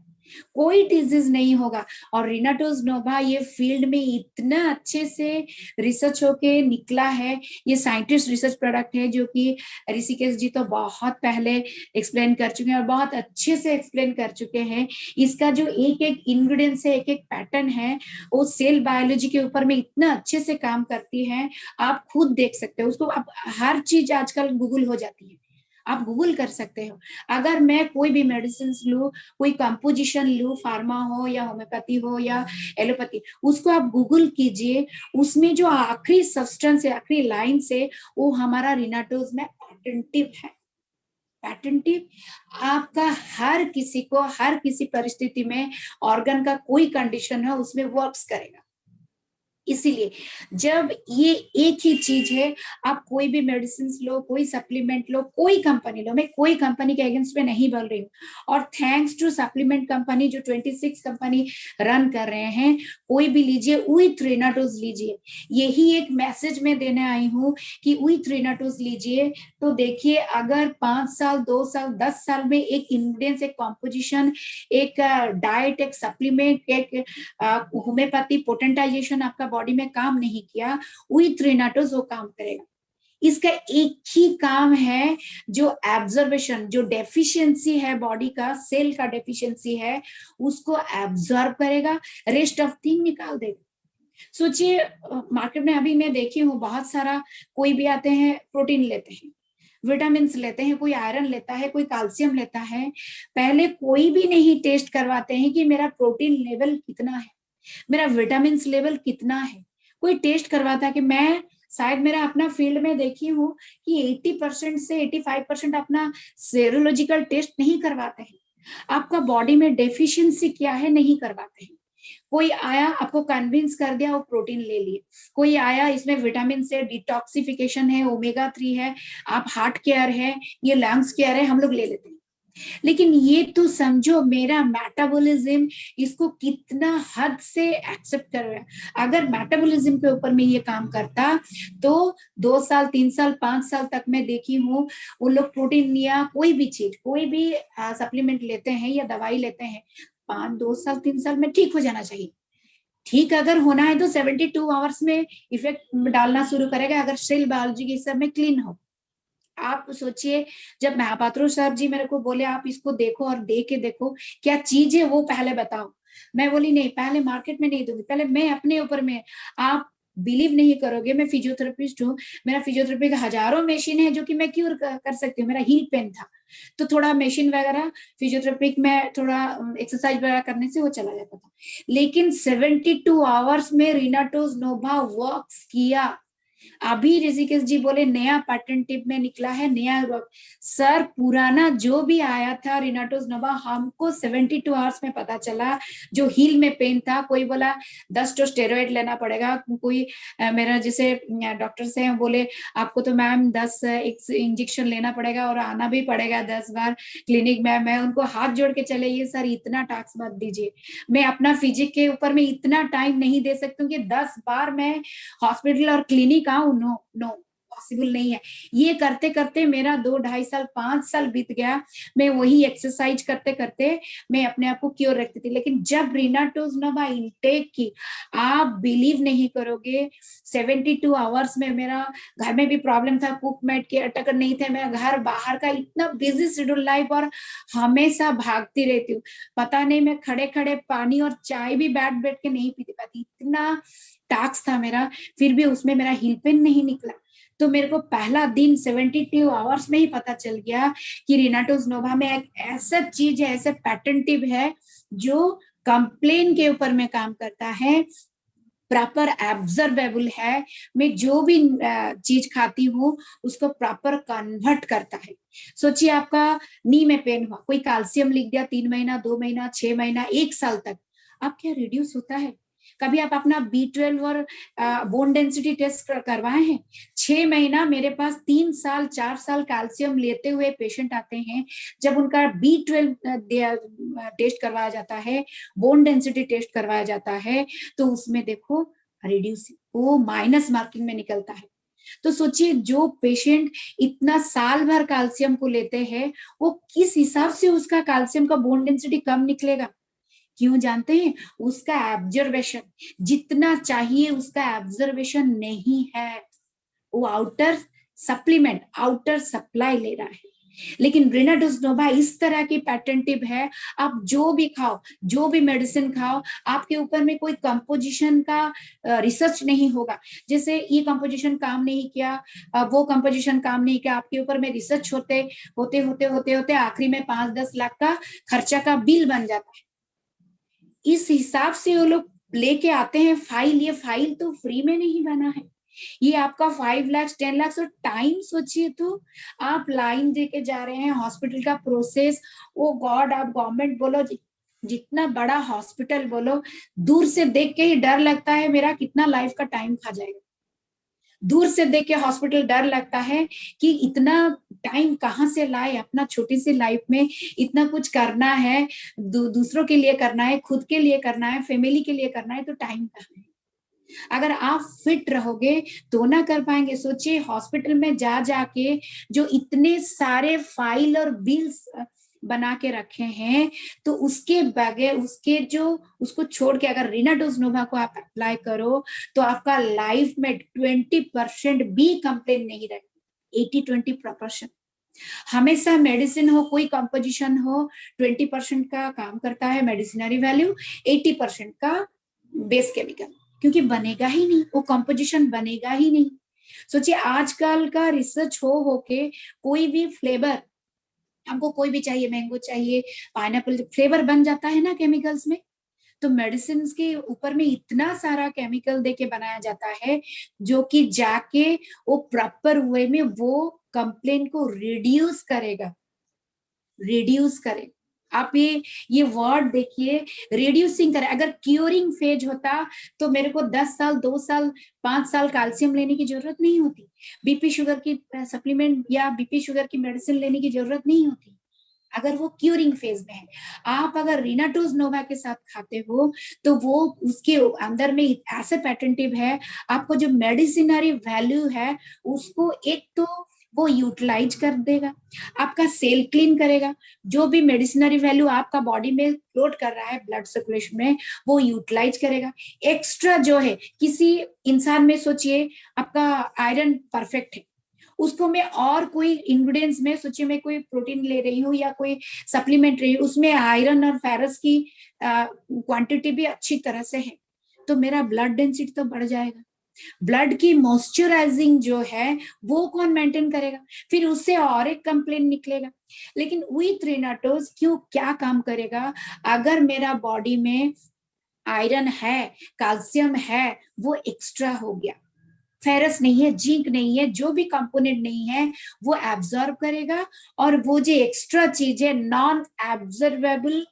कोई डिजीज नहीं होगा। और रिनाटोज नोवा ये फील्ड में इतना अच्छे से रिसर्च होके निकला है, ये साइंटिस्ट रिसर्च प्रोडक्ट है जो कि ऋषिकेश जी तो बहुत पहले एक्सप्लेन कर चुके हैं और बहुत अच्छे से एक्सप्लेन कर चुके हैं। इसका जो एक एक इंग्रेडिएंट्स है, एक एक पैटर्न है, वो सेल बायोलॉजी के ऊपर में इतना अच्छे से काम करती है, आप खुद देख सकते हो उसको। आप हर चीज आजकल गूगल हो जाती है, आप गूगल कर सकते हो। अगर मैं कोई भी मेडिसिन लू, कोई कंपोजिशन लू, फार्मा हो या होम्योपैथी हो या एलोपैथी, उसको आप गूगल कीजिए, उसमें जो आखिरी सब्सटेंस है, आखिरी लाइन से, वो हमारा रिनाटोज में पेटेंटिव है। पेटेंटिव आपका हर किसी को, हर किसी परिस्थिति में ऑर्गन का कोई कंडीशन है उसमें वर्क्स करेगा। इसीलिए जब ये एक ही चीज है, आप कोई भी मेडिसिन लो, कोई सप्लीमेंट लो, कोई कंपनी लो, मैं कोई कंपनी के अगेंस्ट में नहीं बोल रही हूँ, और थैंक्स टू सप्लीमेंट कंपनी जो 26 कंपनी रन कर रहे हैं, कोई भी लीजिए, विथ रिनाटोज लीजिए। यही एक मैसेज में देने आई हूँ कि विथ रिनाटोज लीजिए। तो देखिए अगर 5 साल, 2 साल, 10 साल में एक इंग्रेडिएंट्स, एक कॉम्पोजिशन, एक डाइट, एक सप्लीमेंट, एक होम्योपैथी पोटेंटाइजेशन आपका बॉडी में काम नहीं किया, विथ रिनाटोज वो काम करेगा। इसका एक ही काम है, जो एब्जॉर्बेशन, जो डेफिशिएंसी है बॉडी का, सेल का डेफिशिएंसी है, उसको एब्जॉर्ब करेगा, रेस्ट ऑफ थिंग निकाल देगा। सोचिए मार्केट में अभी मैं देखी हूँ बहुत सारा, कोई भी आते हैं प्रोटीन लेते हैं, विटामिन लेते हैं, कोई आयरन लेता है, कोई कैल्शियम लेता है, पहले कोई भी नहीं टेस्ट करवाते हैं कि मेरा प्रोटीन लेवल कितना है, मेरा विटामिन लेवल कितना है। कोई टेस्ट करवाता है कि मैं शायद मेरा अपना फील्ड में देखी हूँ कि 80% से 85% अपना सेरोलॉजिकल टेस्ट नहीं करवाते हैं, आपका बॉडी में डेफिशिएंसी क्या है नहीं करवाते हैं। कोई आया आपको कन्विंस कर दिया, वो प्रोटीन ले लिए, कोई आया इसमें विटामिन से डिटॉक्सिफिकेशन है, ओमेगा 3 है, आप हार्ट केयर है, ये लंग्स केयर है, हम लोग ले लेते हैं। लेकिन ये तो समझो मेरा मेटाबॉलिज्म इसको कितना हद से एक्सेप्ट कर रहा है। अगर मेटाबॉलिज्म के ऊपर में ये काम करता तो 2 साल, 3 साल, 5 साल तक मैं देखी हूँ वो लोग प्रोटीन या कोई भी चीज, कोई भी सप्लीमेंट लेते हैं या दवाई लेते हैं, 2 साल 3 साल में ठीक हो जाना चाहिए। ठीक अगर होना है तो 72 आवर्स में इफेक्ट डालना शुरू करेगा, अगर सेल बायोलॉजी के सब में क्लीन हो। आप सोचिए जब महापात्रो सर जी मेरे को बोले आप इसको देखो और दे के देखो क्या चीज है वो पहले बताओ, मैं बोली नहीं पहले मार्केट में नहीं दूंगी, पहले मैं अपने ऊपर में। आप बिलीव नहीं करोगे, मैं फिजियोथेरेपिस्ट हूँ, मेरा फिजियोथेरेपी का हजारों मशीन है जो कि मैं क्योर कर सकती हूँ। मेरा हील पेन था तो थोड़ा मशीन वगैरह फिजियोथेरेपी में थोड़ा एक्सरसाइज वगैरह करने से वो चला जाता था, लेकिन 72 आवर्स में रिनाटोज नोवा वर्क्स किया। अभी ऋषिकेश जी बोले नया पैटेंट में निकला है, नया सर पुराना जो भी आया था रिनाटोज नोवा हमको 72 आवर्स में पता चला। जो हील में पेन था, कोई बोला 10 तो स्टेरॉइड लेना पड़ेगा, कोई मेरा जैसे डॉक्टर से बोले आपको तो मैम 10 इंजेक्शन लेना पड़ेगा और आना भी पड़ेगा 10 बार क्लिनिक में। मैं उनको हाथ जोड़ के चले, ये सर इतना टास्क मत दीजिए, मैं अपना फिजिक के ऊपर में इतना टाइम नहीं दे सकती हूँ कि 10 बार मैं हॉस्पिटल और क्लिनिक आऊं। नो नो, पॉसिबल नहीं है। ये करते करते मेरा 2, 2.5 साल, 5 साल बीत गया, मैं वही एक्सरसाइज करते करते मैं अपने आप को क्योर रखती थी। लेकिन जब रिनाटोज नोवा इनटेक की, आप बिलीव नहीं करोगे 72 आवर्स में, मेरा घर में भी प्रॉब्लम था, कुक मेट के अटकर नहीं थे, मेरा घर बाहर का इतना बिजी शेड्यूल लाइफ और हमेशा भागती रहती हूँ, पता नहीं मैं खड़े खड़े पानी और चाय भी बैठ बैठ के नहीं पीती पाती, इतना टास्क था मेरा, फिर भी उसमें मेरा हील पेन नहीं निकला। तो मेरे को पहला दिन 72 आवर्स में ही पता चल गया कि रिनाटोज नोवा में एक ऐसा चीज है, ऐसे पैटेंटिव है जो कंप्लेन के ऊपर में काम करता है, प्रॉपर एब्जॉर्बेबल है, मैं जो भी चीज खाती हूँ उसको प्रॉपर कन्वर्ट करता है। सोचिए आपका नी में पेन हुआ, कोई कैल्शियम लिख दिया 3 महीना, 2 महीना, 6 महीना, 1 साल तक, अब क्या रिड्यूस होता है? कभी आप अपना B12 और बोन डेंसिटी टेस्ट करवाए हैं? 6 महीना मेरे पास 3 साल 4 साल कैल्शियम लेते हुए पेशेंट आते हैं, जब उनका B12 टेस्ट करवाया जाता है, बोन डेंसिटी टेस्ट करवाया जाता है, तो उसमें देखो रिड्यूस, वो माइनस मार्किंग में निकलता है। तो सोचिए जो पेशेंट इतना साल भर कैल्शियम को लेते हैं, वो किस हिसाब से उसका कैल्शियम का बोन डेंसिटी कम निकलेगा। क्यों जानते हैं? उसका एब्जर्वेशन जितना चाहिए उसका एब्जर्वेशन नहीं है, वो आउटर सप्लीमेंट आउटर सप्लाई ले रहा है। लेकिन रिनाटोस नोवा इस तरह की पैटेंटिव है, आप जो भी खाओ, जो भी मेडिसिन खाओ, आपके ऊपर में कोई कंपोजिशन का रिसर्च नहीं होगा। जैसे ये कंपोजिशन काम नहीं किया, वो कंपोजिशन काम नहीं किया, आपके ऊपर में रिसर्च होते होते होते होते होते आखिरी में 5-10 लाख का खर्चा का बिल बन जाता है। इस हिसाब से वो लोग लेके आते हैं फाइल। ये फाइल तो फ्री में नहीं बना है, ये आपका 5 लाख 10 लाख और टाइम सोचिए। तो आप लाइन देके जा रहे हैं, हॉस्पिटल का प्रोसेस, ओ गॉड, आप गवर्नमेंट बोलो, जितना बड़ा हॉस्पिटल बोलो, दूर से देख के ही डर लगता है मेरा कितना लाइफ का टाइम खा जाएगा। दूर से देख के हॉस्पिटल डर लगता है कि इतना टाइम कहाँ से लाए, अपना छोटी सी लाइफ में इतना कुछ करना है, दूसरों के लिए करना है, खुद के लिए करना है, फैमिली के लिए करना है, तो टाइम कहाँ है। अगर आप फिट रहोगे तो ना कर पाएंगे। सोचिए हॉस्पिटल में जा जाके जो इतने सारे फाइल और बिल्स बना के रखे हैं, तो उसके बगैर उसके जो उसको छोड़ के अगर रिनाटोस नोवा को आप अप्लाई करो तो आपका लाइफ में 20% भी कंप्लेन नहीं रहेगा। 80-20 प्रोपोर्शन हमेशा मेडिसिन हो, कोई कंपोजिशन हो, 20% का काम करता है मेडिसिनरी वैल्यू, 80% का बेस केमिकल, क्योंकि बनेगा ही नहीं, वो कंपोजिशन बनेगा ही नहीं। सोचिए आजकल का रिसर्च हो के कोई भी फ्लेवर, हमको कोई भी चाहिए, मैंगो चाहिए, पाइनएप्पल, फ्लेवर बन जाता है ना केमिकल्स में। तो मेडिसिन के ऊपर में इतना सारा केमिकल देके बनाया जाता है जो कि जाके वो प्रॉपर वे में वो कंप्लेन को रिड्यूस करेगा, रिड्यूस करे। आप ये वर्ड देखिए, रिड्यूसिंग करे। अगर क्यूरिंग फेज होता तो मेरे को 10 साल 2 साल 5 साल कैल्शियम लेने की जरूरत नहीं होती, बीपी शुगर की सप्लीमेंट या बीपी शुगर की मेडिसिन लेने की जरूरत नहीं होती, अगर वो क्यूरिंग फेज में है। आप अगर रिनाटोस नोवा के साथ खाते हो तो वो उसके अंदर में ऐसे पैटेंटिव है, आपको जो मेडिसिनरी वैल्यू है उसको एक तो वो यूटिलाइज कर देगा, आपका सेल क्लीन करेगा, जो भी मेडिसिनरी वैल्यू आपका बॉडी में फ्लोट कर रहा है ब्लड सर्कुलेशन में वो यूटिलाइज करेगा। एक्स्ट्रा जो है किसी इंसान में, सोचिए आपका आयरन परफेक्ट है, उसको मैं और कोई इंग्रेडिएंट्स में, सोचिए मैं कोई प्रोटीन ले रही हूँ या कोई सप्लीमेंट रही हूँ, उसमें आयरन और फेरस की क्वांटिटी भी अच्छी तरह से है, तो मेरा ब्लड डेंसिटी तो बढ़ जाएगा। ब्लड की मॉइस्चराइजिंग जो है वो कौन मेंटेन करेगा, फिर उससे और एक कंप्लेन निकलेगा। लेकिन विथ रिनाटोस क्यों क्या काम करेगा, अगर मेरा बॉडी में आयरन है, कैल्शियम है, वो एक्स्ट्रा हो गया, फेरस नहीं है, जिंक नहीं है, जो भी कंपोनेंट नहीं है वो एब्जॉर्ब करेगा, और वो जो एक्स्ट्रा चीज है नॉन एब्जॉर्बेबल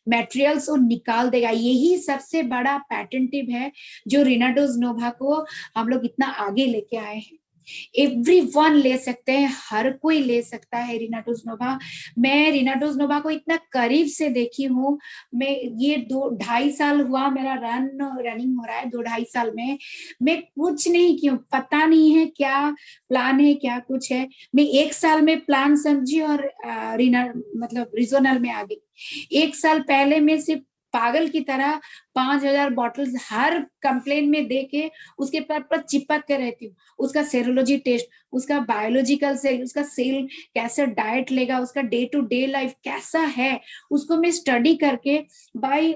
मटेरियल्स वो निकाल देगा। यही सबसे बड़ा पैटेंटिव है जो रिनाटोस नोवा को हम लोग इतना आगे लेके आए हैं। एवरीवन ले सकते हैं, हर कोई ले सकता है रिनाटोस नोवा। मैं रिनाटोस नोवा को इतना करीब से देखी हूँ, मैं ये 2-2.5 साल हुआ मेरा रनिंग हो रहा है, 2-2.5 साल में मैं कुछ नहीं की हूँ, पता नहीं है क्या प्लान है क्या कुछ है, मैं 1 साल में प्लान समझी और मतलब रिजोनल में आ गई। 1 साल पहले मैं सिर्फ पागल की तरह 5,000 बॉटल्स हर कंप्लेन में दे के उसके पर चिपक के रहती हूँ। उसका सेरोलॉजी टेस्ट, उसका बायोलॉजिकल सेल, उसका सेल कैसे डाइट लेगा, उसका डे टू डे लाइफ कैसा है, उसको मैं स्टडी करके बाय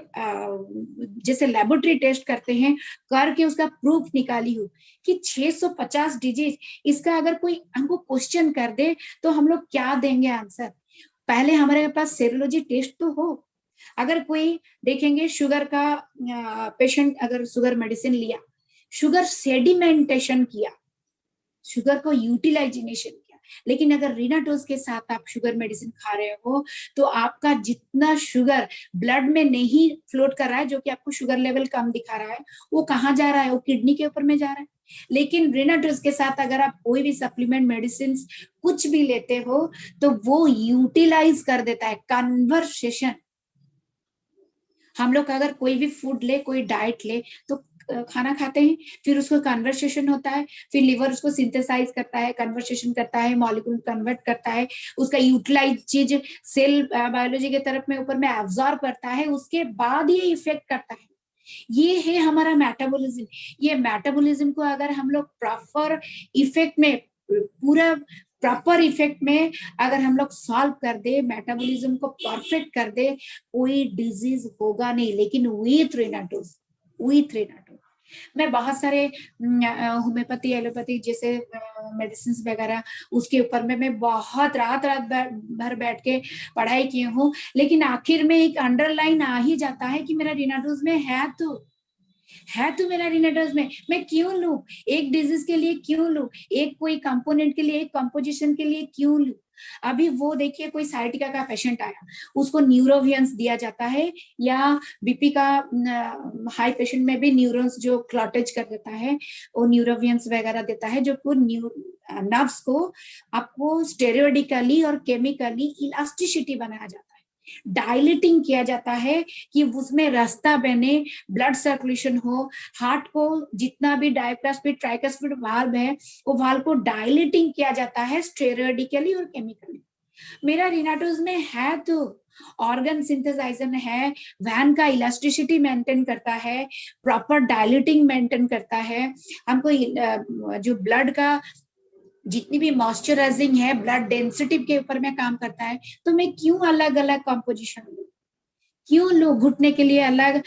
जैसे लेबोरेटरी टेस्ट करते हैं करके उसका प्रूफ निकाली हूँ कि 650 डिजीज, इसका अगर कोई हमको क्वेश्चन कर दे तो हम लोग क्या देंगे आंसर। पहले हमारे पास सेरोलॉजी टेस्ट तो हो। अगर कोई देखेंगे शुगर का पेशेंट, अगर शुगर मेडिसिन लिया, शुगर सेडिमेंटेशन किया, शुगर को यूटिलाइजेशन किया, लेकिन अगर रिनाटोज के साथ आप शुगर मेडिसिन खा रहे हो तो आपका जितना शुगर ब्लड में नहीं फ्लोट कर रहा है, जो कि आपको शुगर लेवल कम दिखा रहा है, वो कहाँ जा रहा है? वो किडनी के ऊपर में जा रहा है। लेकिन रिनाटोज के साथ अगर आप कोई भी सप्लीमेंट मेडिसिन कुछ भी लेते हो तो वो यूटिलाइज कर देता है कन्वर्सेशन। हम लोग अगर कोई भी फूड ले, कोई डाइट ले, तो खाना खाते हैं, फिर उसको कन्वर्सेशन होता है, फिर लिवर उसको सिंथेसाइज करता है, कन्वर्सेशन करता है, मॉलिक्यूल कन्वर्ट करता है, उसका यूटिलाइज चीज सेल बायोलॉजी के तरफ में ऊपर में एब्जॉर्ब करता है, उसके बाद ये इफेक्ट करता है। ये है हमारा मेटाबॉलिज्म। ये मेटाबॉलिज्म को अगर हम लोग प्रॉपर इफेक्ट में, पूरा प्रॉपर इफेक्ट में अगर हम लोग सॉल्व कर दे, मेटाबॉलिज्म को परफेक्ट कर दे, कोई डिजीज होगा नहीं। लेकिन विथ रिनाटोज, मैं बहुत सारे होम्योपैथी, एलोपैथी जैसे मेडिसिन वगैरह उसके ऊपर में मैं बहुत रात भर बैठ के पढ़ाई की हूँ, लेकिन आखिर में एक अंडरलाइन आ ही जाता है कि मेरा रिनाटोज में है तो मेरा रिनाटोज में मैं क्यों लूं? एक डिजीज के लिए क्यों लूं? एक कोई कंपोनेंट के लिए, एक कंपोजिशन के लिए क्यों लूं? अभी वो देखिए, कोई साइटिका का पेशेंट आया, उसको न्यूरोवियंस दिया जाता है, या बीपी का हाई पेशेंट में भी न्यूरॉन्स जो क्लॉटेज कर देता है, वो न्यूरोवियंस वगैरह देता है, जो नर्व्स को आपको स्टेरियोडिकली और केमिकली इलास्टिसिटी बनाया जाता है, डायलेटिंग किया जाता है कि उसमें रास्ता बने, ब्लड सर्कुलेशन हो, हार्ट को जितना भी डायफ्रास्पिड ट्राइकस्पिड वाल्व है, वो वाल्व को डायलेटिंग किया जाता है स्टेरॉयडिकली और केमिकली। मेरा रिनाटोज में है तो ऑर्गन सिंथेसाइजन है, वैन का इलास्टिसिटी मेंटेन करता है, प्रॉपर डायलेटिंग मेंटेन करता है, हमको जो ब्लड का जितनी भी मॉइस्चराइजिंग है, ब्लड डेंसिटी के ऊपर में काम करता है। तो मैं क्यों अलग अलग कॉम्पोजिशन लूं? क्यों लूं? घुटने के लिए अलग,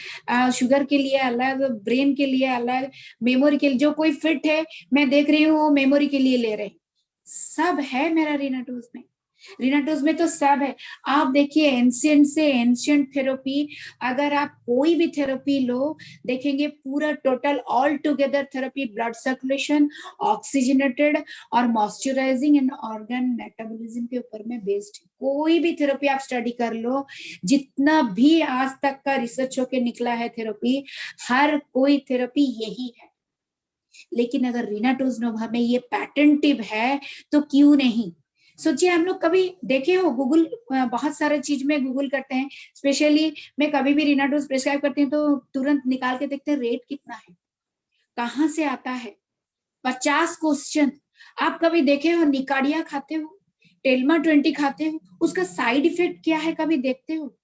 शुगर के लिए अलग, ब्रेन के लिए अलग, मेमोरी के लिए, जो कोई फिट है मैं देख रही हूँ मेमोरी के लिए ले रहे, सब है मेरा रिनाटोज में। रिनाटोज में तो सब है। आप देखिए, एंशियंट से एंशियंट थेरेपी, अगर आप कोई भी थेरेपी लो, देखेंगे पूरा total all together therapy blood circulation, oxygenated और मॉइस्चराइजिंग एंड ऑर्गन मेटाबॉलिज्म के ऊपर में बेस्ड। कोई भी थेरेपी आप स्टडी कर लो, जितना भी आज तक का रिसर्च होके निकला है थेरेपी, हर कोई थेरेपी यही है। लेकिन अगर रिनाटोज नोवा में ये पैटेंटिव है तो क्यों नहीं? सोचिए, हम लोग कभी देखे हो, गूगल बहुत सारे चीज में गूगल करते हैं, स्पेशली मैं कभी भी रिनाटोज प्रिस्क्राइब करती हूँ तो तुरंत निकाल के देखते हैं रेट कितना है, कहाँ से आता है, 50 क्वेश्चन। आप कभी देखे हो निकाडिया खाते हो, टेल्मा 20 खाते हो, उसका साइड इफेक्ट क्या है कभी देखते हो?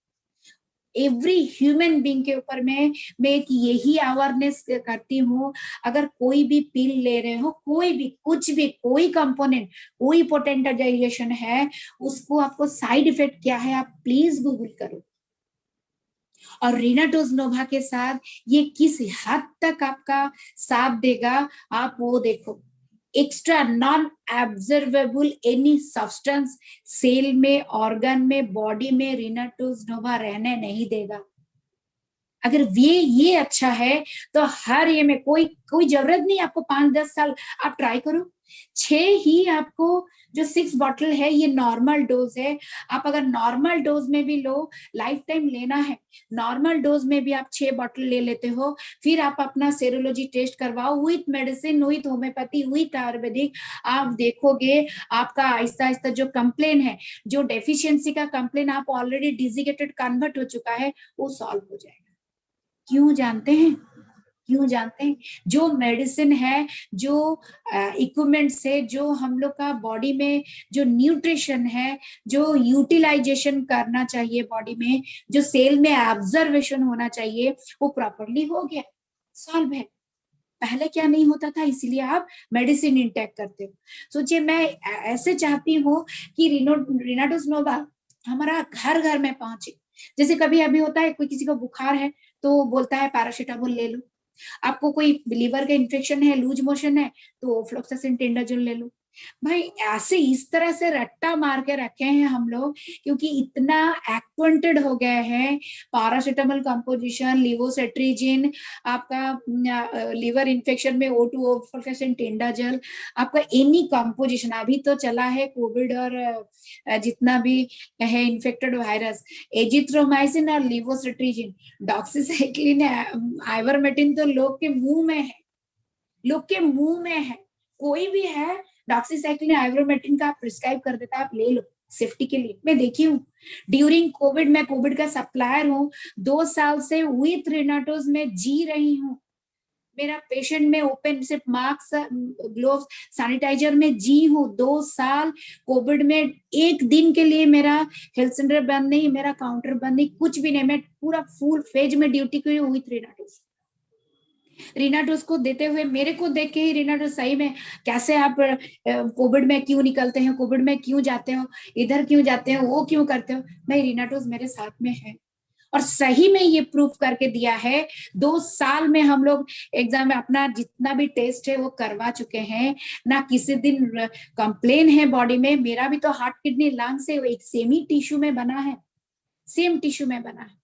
एवरी ह्यूमन बीइंग के ऊपर में मैं एक यही अवेयरनेस करती हूँ, अगर कोई भी पिल ले रहे हो, कोई भी कुछ भी, कोई कंपोनेंट, कोई पोटेंटाइजेशन है, उसको आपको साइड इफेक्ट क्या है आप प्लीज गूगल करो। और रिनाटोज नोवा के साथ ये किस हद तक आपका साथ देगा आप वो देखो। Extra non observable any substance cell में, ऑर्गन में, बॉडी में रिनाटोज नोवा रहने नहीं देगा। अगर ये अच्छा है तो हर ये में कोई जरूरत नहीं आपको 5-10 साल, आप ट्राई करो। 6 ही आपको, जो 6 बॉटल है ये नॉर्मल डोज है, आप अगर नॉर्मल डोज में भी लो, लाइफ टाइम लेना है, नॉर्मल डोज में भी आप 6 बॉटल ले लेते हो, फिर आप अपना सेरोलॉजी टेस्ट करवाओ with medicine, with homeopathy, with Ayurvedic, आप देखोगे आपका आहिस्ता आहिस्ता जो कंप्लेन है, जो डेफिशिएंसी का कंप्लेन आप ऑलरेडी डिजिगेटेड कन्वर्ट हो चुका है, वो सॉल्व हो जाएगा। क्यों जानते हैं? क्यों जानते हैं? जो मेडिसिन है, जो इक्विपमेंट से, जो हम लोग का बॉडी में जो न्यूट्रिशन है, जो यूटिलाइजेशन करना चाहिए बॉडी में, जो सेल में ऑब्जर्वेशन होना चाहिए, वो प्रॉपरली हो गया, सॉल्व है। पहले क्या नहीं होता था, इसीलिए आप मेडिसिन इंटेक करते हो। सोचिए, मैं ऐसे चाहती हूँ कि रिनाटोज नोवा हमारा घर घर में पहुंचे। जैसे कभी अभी होता है, कोई किसी को बुखार है तो बोलता है पैरासीटामोल ले लो, आपको कोई लीवर का इन्फेक्शन है, लूज मोशन है, तो फ्लोक्सासिन टेंडाजोल ले लो, भाई ऐसे इस तरह से रट्टा मार के रखे हैं हम लोग, क्योंकि इतना एक्वेंटेड हो गए हैं। पैरासिटामोल कंपोजिशन, लिवोसेट्रिजिन, आपका लिवर इन्फेक्शन में O2 ओफोल्फेशन टेंडाजल, आपका एनी कंपोजिशन अभी तो चला है कोविड और जितना भी है इन्फेक्टेड वायरस, एजिथ्रोमाइसिन और लिवोसेट्रिजिन, डॉक्सीसाइक्लिन, आइवरमेक्टिन तो लोग के मुंह में है, लोग के मुंह में है। कोई भी है डॉक्सीसाइक्लिन आइवरमेक्टिन का प्रिस्क्राइब कर देता है, आप ले लो सेफ्टी के लिए। मैं देखी हूँ ड्यूरिंग कोविड, मैं कोविड का सप्लायर हूँ, 2 साल से विथ रिनाटोज में जी रही हूँ। मेरा पेशेंट में ओपन सिर्फ मास्क, ग्लोव्स, सैनिटाइजर में जी हूँ 2 साल। कोविड में एक दिन के लिए मेरा हेल्थ सेंटर बंद नहीं, मेरा काउंटर बंद नहीं, कुछ भी नहीं, मैं पूरा फुल फेज में ड्यूटी की हुई विथ रिनाटोज। रिनाटोज को देते हुए मेरे को देख के ही रिनाटोज सही में कैसे आप कोविड में क्यों निकलते हैं, कोविड में क्यों जाते हो, इधर क्यों जाते हो, वो क्यों करते हो, मैं रिनाटोज मेरे साथ में है और सही में ये प्रूफ करके दिया है। 2 साल में हम लोग एग्जाम में अपना जितना भी टेस्ट है वो करवा चुके हैं, ना किसी दिन कंप्लेन है बॉडी में। मेरा भी तो हार्ट, किडनी, लंग से एक सेमी टिश्यू में बना है, सेम टिश्यू में बना है।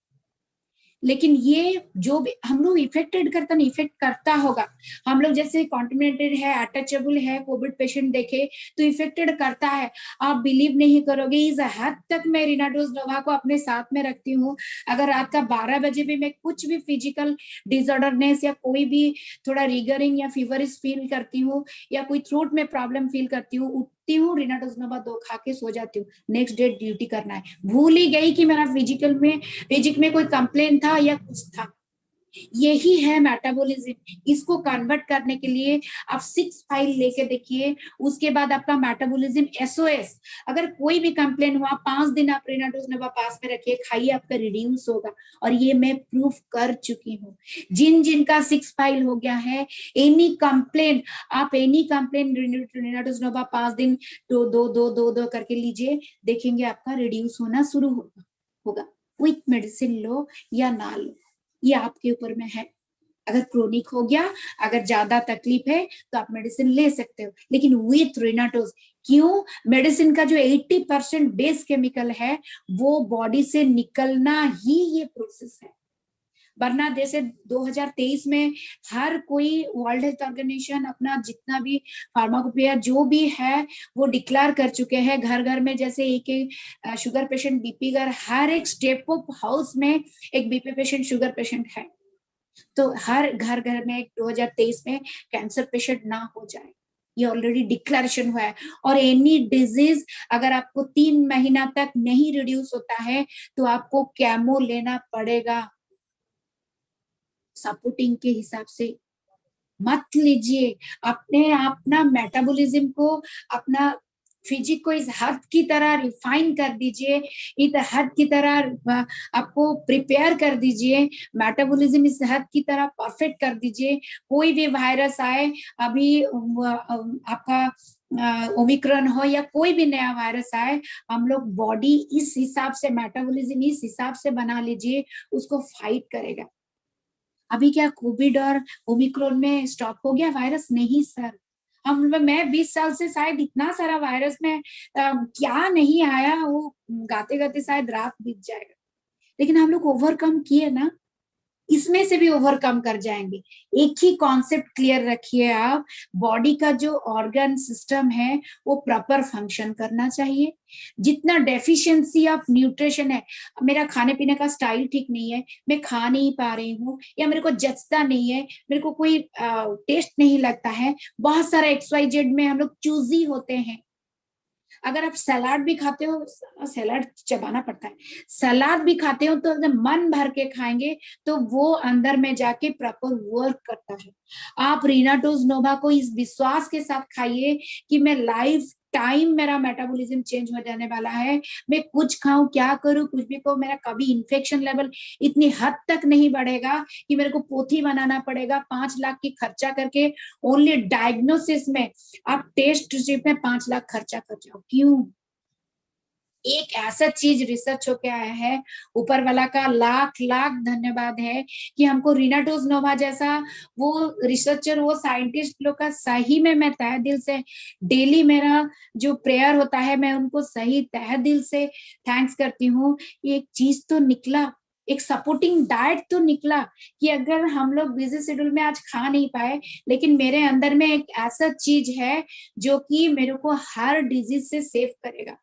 लेकिन ये जो भी हम लोग इफेक्टेड करता नहीं, इफेक्ट करता होगा। हम लोग जैसे कॉन्टिनेंटेड है, अटैचेबल है, कोविड पेशेंट देखे तो इफेक्टेड करता है। आप बिलीव नहीं करोगे, इस हद तक मैं रिनाटोज नोवा को अपने साथ में रखती हूँ। अगर रात का 12 बजे भी मैं कुछ भी फिजिकल डिसऑर्डरनेस या कोई भी थोड़ा रिगरिंग या फीवरिश फील करती हूँ या कोई थ्रोट में प्रॉब्लम फील करती हूँ, उठती हूँ, रिनाटोज नोवा 2 खा के सो जाती हूँ। नेक्स्ट डे ड्यूटी करना है। भूल ही गई कि मेरा फिजिक में कोई कंप्लेन था या कुछ था। यही है मेटाबॉलिज्म। इसको कन्वर्ट करने के लिए आप 6 फाइल लेके देखिए, उसके बाद आपका मेटाबॉलिज्म SOS। अगर कोई भी कंप्लेन हुआ, 5 दिन आप रिनाटोज नोवा पास में रखिए, खाइए, आपका रिड्यूस होगा। और ये मैं प्रूफ कर चुकी हूँ। जिन जिनका 6 फाइल हो गया है, एनी कंप्लेन, आप एनी कंप्लेन रिनाटोज नोवा 5 दिन दो करके लीजिए, देखेंगे आपका रिड्यूस होना शुरू होगा। विथ मेडिसिन लो या ना लो, ये आपके ऊपर में है। अगर क्रोनिक हो गया, अगर ज्यादा तकलीफ है तो आप मेडिसिन ले सकते हो, लेकिन विथ रिनाटोज। क्यों? मेडिसिन का जो 80% बेस केमिकल है वो बॉडी से निकलना ही ये प्रोसेस है। वरना जैसे 2023 में हर कोई वर्ल्ड हेल्थ ऑर्गेनाइजेशन अपना जितना भी फार्माकोपिया जो भी है वो डिक्लेयर कर चुके हैं। घर घर में जैसे एक शुगर पेशेंट, बीपी घर, हर एक स्टेप ऑफ हाउस में एक बीपी पेशेंट, शुगर पेशेंट है। तो हर घर घर में 2023 में कैंसर पेशेंट ना हो जाए, ये ऑलरेडी डिक्लेरेशन हुआ है। और एनी डिजीज अगर आपको 3 महीना तक नहीं रिड्यूस होता है तो आपको कैमो लेना पड़ेगा। सपोर्टिंग के हिसाब से मत लीजिए। अपने अपना मेटाबॉलिज्म को, अपना फिजिक को इस हद की तरह रिफाइन कर दीजिए, इस हद की तरह आपको प्रिपेयर कर दीजिए, मेटाबॉलिज्म इस हद की तरह परफेक्ट कर दीजिए। कोई भी वायरस आए, अभी आपका ओमिक्रॉन हो या कोई भी नया वायरस आए, हम लोग बॉडी इस हिसाब से, मेटाबॉलिज्म इस हिसाब से बना लीजिए, उसको फाइट करेगा। अभी क्या कोविड और ओमिक्रॉन में स्टॉप हो गया वायरस? नहीं सर। मैं 20 साल से शायद इतना सारा वायरस में क्या नहीं आया, वो गाते गाते शायद रात बीत जाएगा। लेकिन हम लोग ओवरकम किए ना, इसमें से भी ओवरकम कर जाएंगे। एक ही कॉन्सेप्ट क्लियर रखिए आप, बॉडी का जो ऑर्गन सिस्टम है वो प्रॉपर फंक्शन करना चाहिए। जितना डेफिशिएंसी ऑफ न्यूट्रिशन है, मेरा खाने पीने का स्टाइल ठीक नहीं है, मैं खा नहीं पा रही हूँ, या मेरे को जचता नहीं है, मेरे को कोई टेस्ट नहीं लगता है, बहुत सारा XYZ में हम लोग चूजी होते हैं। अगर आप सलाद भी खाते हो, सलाद चबाना पड़ता है, सलाद भी खाते हो तो अगर मन भर के खाएंगे तो वो अंदर में जाके प्रॉपर वर्क करता है। आप रिनाटोज नोवा को इस विश्वास के साथ खाइए कि मैं लाइफ टाइम मेरा मेटाबॉलिज्म चेंज हो जाने वाला है। मैं कुछ खाऊं, क्या करूं, कुछ भी को, मेरा कभी इन्फेक्शन लेवल इतनी हद तक नहीं बढ़ेगा कि मेरे को पोथी बनाना पड़ेगा 5 लाख की खर्चा करके। ओनली डायग्नोसिस में आप टेस्ट स्ट्रिप में 5 लाख खर्चा कर जाओ। क्यों? एक ऐसा चीज रिसर्च होके आया है, ऊपर वाला का लाख लाख धन्यवाद है कि हमको रीनाटोज नोवा जैसा वो रिसर्चर, वो साइंटिस्ट लोग का सही में मैं तहे दिल से डेली मेरा जो प्रेयर होता है मैं उनको सही तहे दिल से थैंक्स करती हूँ। एक चीज तो निकला, एक सपोर्टिंग डाइट तो निकला कि अगर हम लोग बिजी शेड्यूल में आज खा नहीं पाए, लेकिन मेरे अंदर में एक ऐसा चीज है जो कि मेरे को हर डिजीज से सेव करेगा।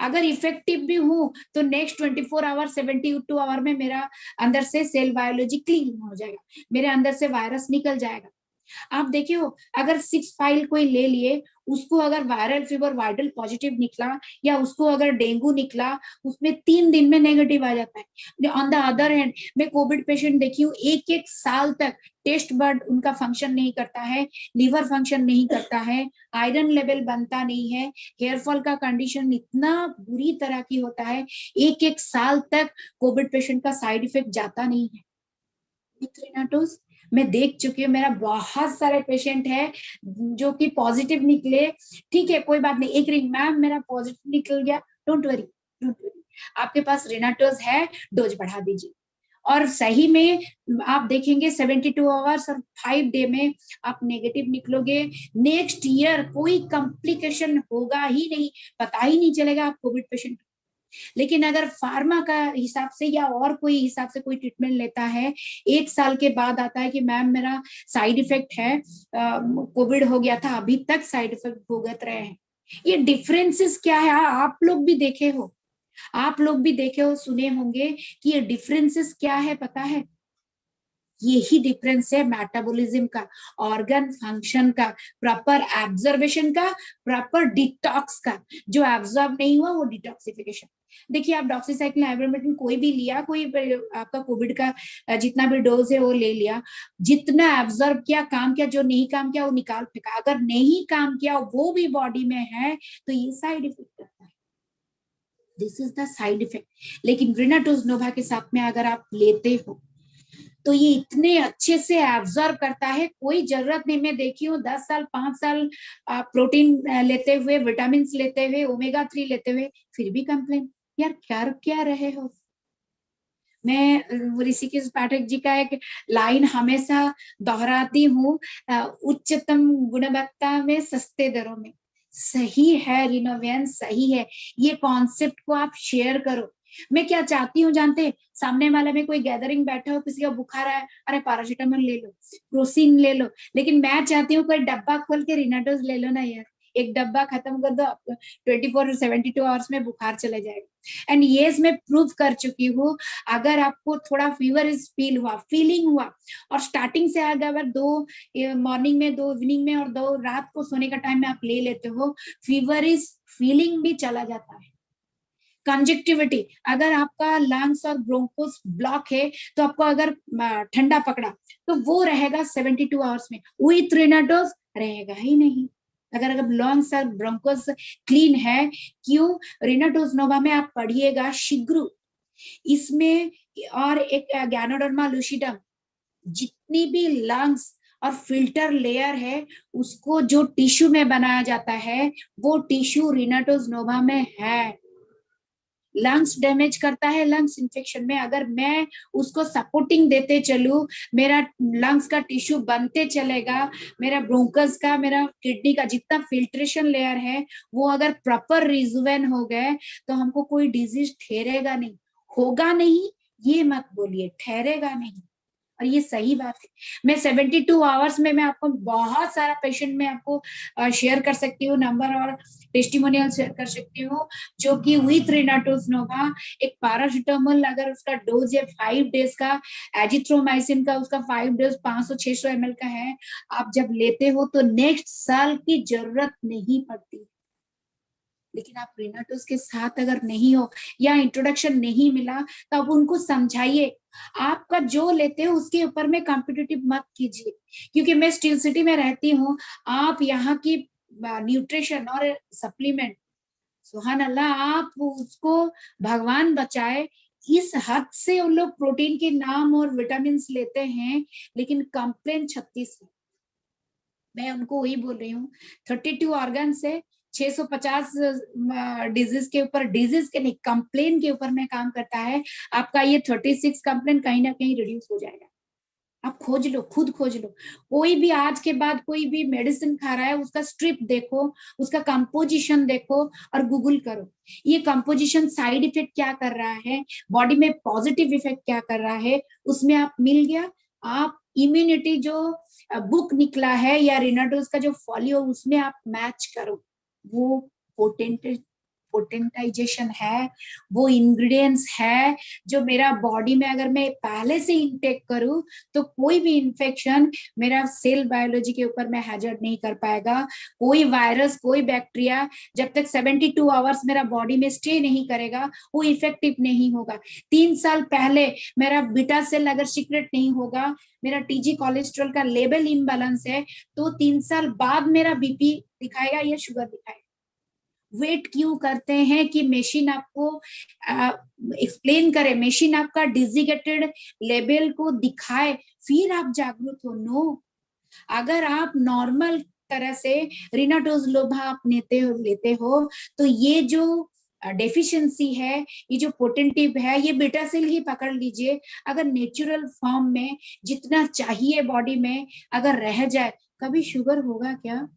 अगर इफेक्टिव भी हूँ तो नेक्स्ट 24 आवर 72 आवर में मेरा अंदर से सेल बायोलॉजी क्लीन हो जाएगा, मेरे अंदर से वायरस निकल जाएगा। आप देखियो, अगर 6 फाइल कोई ले लिए, उसको अगर वायरल फीवर वाइरल पॉजिटिव निकला या उसको अगर डेंगू निकला, उसमें 3 दिन में नेगेटिव आ जाता है। ऑन द अदर हैंड मैं कोविड पेशेंट देखी हूँ, एक साल तक टेस्ट बड उनका फंक्शन नहीं करता है, लिवर फंक्शन नहीं करता है, आयरन लेवल बनता नहीं है, हेयर फॉल का कंडीशन इतना बुरी तरह की होता है, एक साल तक कोविड पेशेंट का साइड इफेक्ट जाता नहीं है। रीनाटोज मैं देख चुकी हूँ, मेरा बहुत सारे पेशेंट है जो कि पॉजिटिव निकले, ठीक है कोई बात नहीं, एक रिंग मैम मेरा पॉजिटिव निकल गया, डोंट वरी, आपके पास रीनाटोज है, डोज बढ़ा दीजिए। और सही में आप देखेंगे 72 आवर्स और 5 डे में आप नेगेटिव निकलोगे, नेक्स्ट ईयर कोई कॉम्प्लिकेशन होगा ही नहीं, पता ही नहीं चलेगा आप कोविड पेशेंट। लेकिन अगर फार्मा का हिसाब से या और कोई हिसाब से कोई ट्रीटमेंट लेता है, 1 साल के बाद आता है कि मैम मेरा साइड इफेक्ट है, कोविड हो गया था, अभी तक साइड इफेक्ट भुगत रहे हैं। ये डिफरेंसेस क्या है, आप लोग भी देखे हो, आप लोग भी देखे हो, सुने होंगे कि ये डिफरेंसेस क्या है, पता है? यही डिफरेंस है मेटाबॉलिज्म का, ऑर्गन फंक्शन का, प्रॉपर एब्जर्वेशन का, प्रॉपर डिटॉक्स का। जो एब्जॉर्ब नहीं हुआ वो डिटॉक्सिफिकेशन। देखिए आप डॉक्सीसाइक्लिन आइवरमेक्टिन कोई भी लिया, कोई आपका कोविड का जितना भी डोज है वो ले लिया, जितना एब्जॉर्ब किया काम किया, जो नहीं काम किया वो निकाल फेंका। अगर नहीं काम किया वो भी बॉडी में है तो ये साइड इफेक्ट करता है, this is the side effect. लेकिन रीनाटोज नोवा के साथ में अगर आप लेते हो तो ये इतने अच्छे से एब्जॉर्ब करता है, कोई जरूरत नहीं। मैं देखी हूँ 10 साल 5 साल प्रोटीन लेते हुए, विटामिन लेते हुए, ओमेगा 3 लेते हुए, फिर भी कंप्लेन, यार क्या रहे हो। मैं ऋषिकेश पाठक जी का एक लाइन हमेशा दोहराती हूँ, उच्चतम गुणवत्ता में सस्ते दरों में। सही है रिनोवेंस, सही है, ये कॉन्सेप्ट को आप शेयर करो। मैं क्या चाहती हूँ जानते, सामने वाले में कोई गैदरिंग बैठा हो, किसी का बुखार है, अरे पैरासिटामोल ले लो, क्रोसिन ले लो, लेकिन मैं चाहती हूँ कोई डब्बा खोल के रीनाटोज ले लो ना यार, एक डब्बा खत्म कर दो, 24 72 आवर्स में बुखार चले जाएगा। एंड ये मैं प्रूव कर चुकी हूँ, अगर आपको थोड़ा फीवर फील हुआ, फीलिंग हुआ, और स्टार्टिंग से अगर 2 मॉर्निंग में, 2 इवनिंग में और 2 रात को सोने का टाइम में आप ले लेते हो, फीवर फीलिंग भी चला जाता है। कंजक्टिविटी, अगर आपका लंग्स और ब्रोंकोस ब्लॉक है तो आपको अगर ठंडा पकड़ा तो वो रहेगा 72 आवर्स में, विथ रीनाटोज रहेगा ही नहीं। अगर लंग्स और ब्रोंकोस क्लीन है, क्यों? रीनाटोज नोवा में आप पढ़िएगा शिग्रु, इसमें और एक गैनोडर्मा लूसिडम, जितनी भी लंग्स और फिल्टर लेयर है उसको जो टिश्यू में बनाया जाता है, वो टिश्यू रीनाटोज नोवा में है। लंग्स डैमेज करता है, लंग्स इन्फेक्शन में अगर मैं उसको सपोर्टिंग देते चलूं, मेरा लंग्स का टिश्यू बनते चलेगा, मेरा ब्रोंकस का, मेरा किडनी का जितना फिल्ट्रेशन लेयर है वो अगर प्रॉपर रिजुवेन हो गए तो हमको कोई डिजीज ठहरेगा नहीं, होगा नहीं ये मत बोलिए, ठहरेगा नहीं। और ये सही बात है। मैं 72 आवर्स में मैं आपको बहुत सारा पेशेंट में आपको शेयर कर सकती हूँ, नंबर और टेस्टिमोनियल शेयर कर सकती हूँ, जो कि विथ रीनाटोज नोवा, एक पैरासिटामोल अगर उसका डोज है 5 डेज का, एजिथ्रोमाइसिन का उसका 5 डोज 500-600 ml का है, आप जब लेते हो तो नेक्स्ट साल की जरूरत नहीं पड़ती। लेकिन आप रीनाटोज के साथ अगर नहीं हो या इंट्रोडक्शन नहीं मिला तो आप उनको समझाइए, आपका जो लेते हो उसके ऊपर में कॉम्पिटिटिव मत कीजिए, क्योंकि मैं स्टील सिटी में रहती हूँ, आप यहाँ की न्यूट्रिशन और सप्लीमेंट, सुभान अल्लाह, आप उसको भगवान बचाए, इस हद से उन लोग प्रोटीन के नाम और विटामिन लेते हैं, लेकिन कंप्लेन 36 है। मैं उनको वही बोल रही हूँ, 32 ऑर्गन से 650 डिजीज के ऊपर, डिजीज के नहीं कंप्लेन के ऊपर में काम करता है, आपका ये 36 कंप्लेन कहीं ना कहीं रिड्यूस हो जाएगा। आप खोज लो, खुद खोज लो। कोई भी आज के बाद कोई भी मेडिसिन खा रहा है, उसका स्ट्रिप देखो, उसका कंपोजिशन देखो और गूगल करो, ये कंपोजिशन साइड इफेक्ट क्या कर रहा है, बॉडी में पॉजिटिव इफेक्ट क्या कर रहा है, उसमें आप मिल गया। आप इम्यूनिटी जो बुक निकला है या रिनाडोज का जो फॉलियो, उसमें आप मैच करो, वो पोटेंटाइजेशन है, वो इंग्रेडिएंट्स है जो मेरा बॉडी में अगर मैं पहले से इंटेक करूं तो कोई भी इन्फेक्शन मेरा सेल बायोलॉजी के ऊपर में हैजर्ड नहीं कर पाएगा। कोई वायरस, कोई बैक्टीरिया जब तक 72 आवर्स मेरा बॉडी में स्टे नहीं करेगा, वो इफेक्टिव नहीं होगा। 3 साल पहले मेरा बीटा सेल अगर सीक्रेट नहीं होगा, मेरा टीजी कोलेस्ट्रॉल का लेवल इम्बैलेंस है, तो 3 साल बाद मेरा बीपी दिखाएगा या शुगर दिखाएगा। वेट क्यों करते हैं कि मशीन आपको एक्सप्लेन करे, मशीन आपका डिजिगेटेड लेवल को दिखाए, फिर आप जागरूक हो। नो, अगर आप नॉर्मल तरह से रिनाडोज लोबा आप लेते हो तो ये जो डेफिशिएंसी है, ये जो पोटेंटिव है, ये बीटा सेल ही पकड़ लीजिए। अगर नेचुरल फॉर्म में जितना चाहिए बॉडी में अगर रह जाए, कभी शुगर होगा क्या?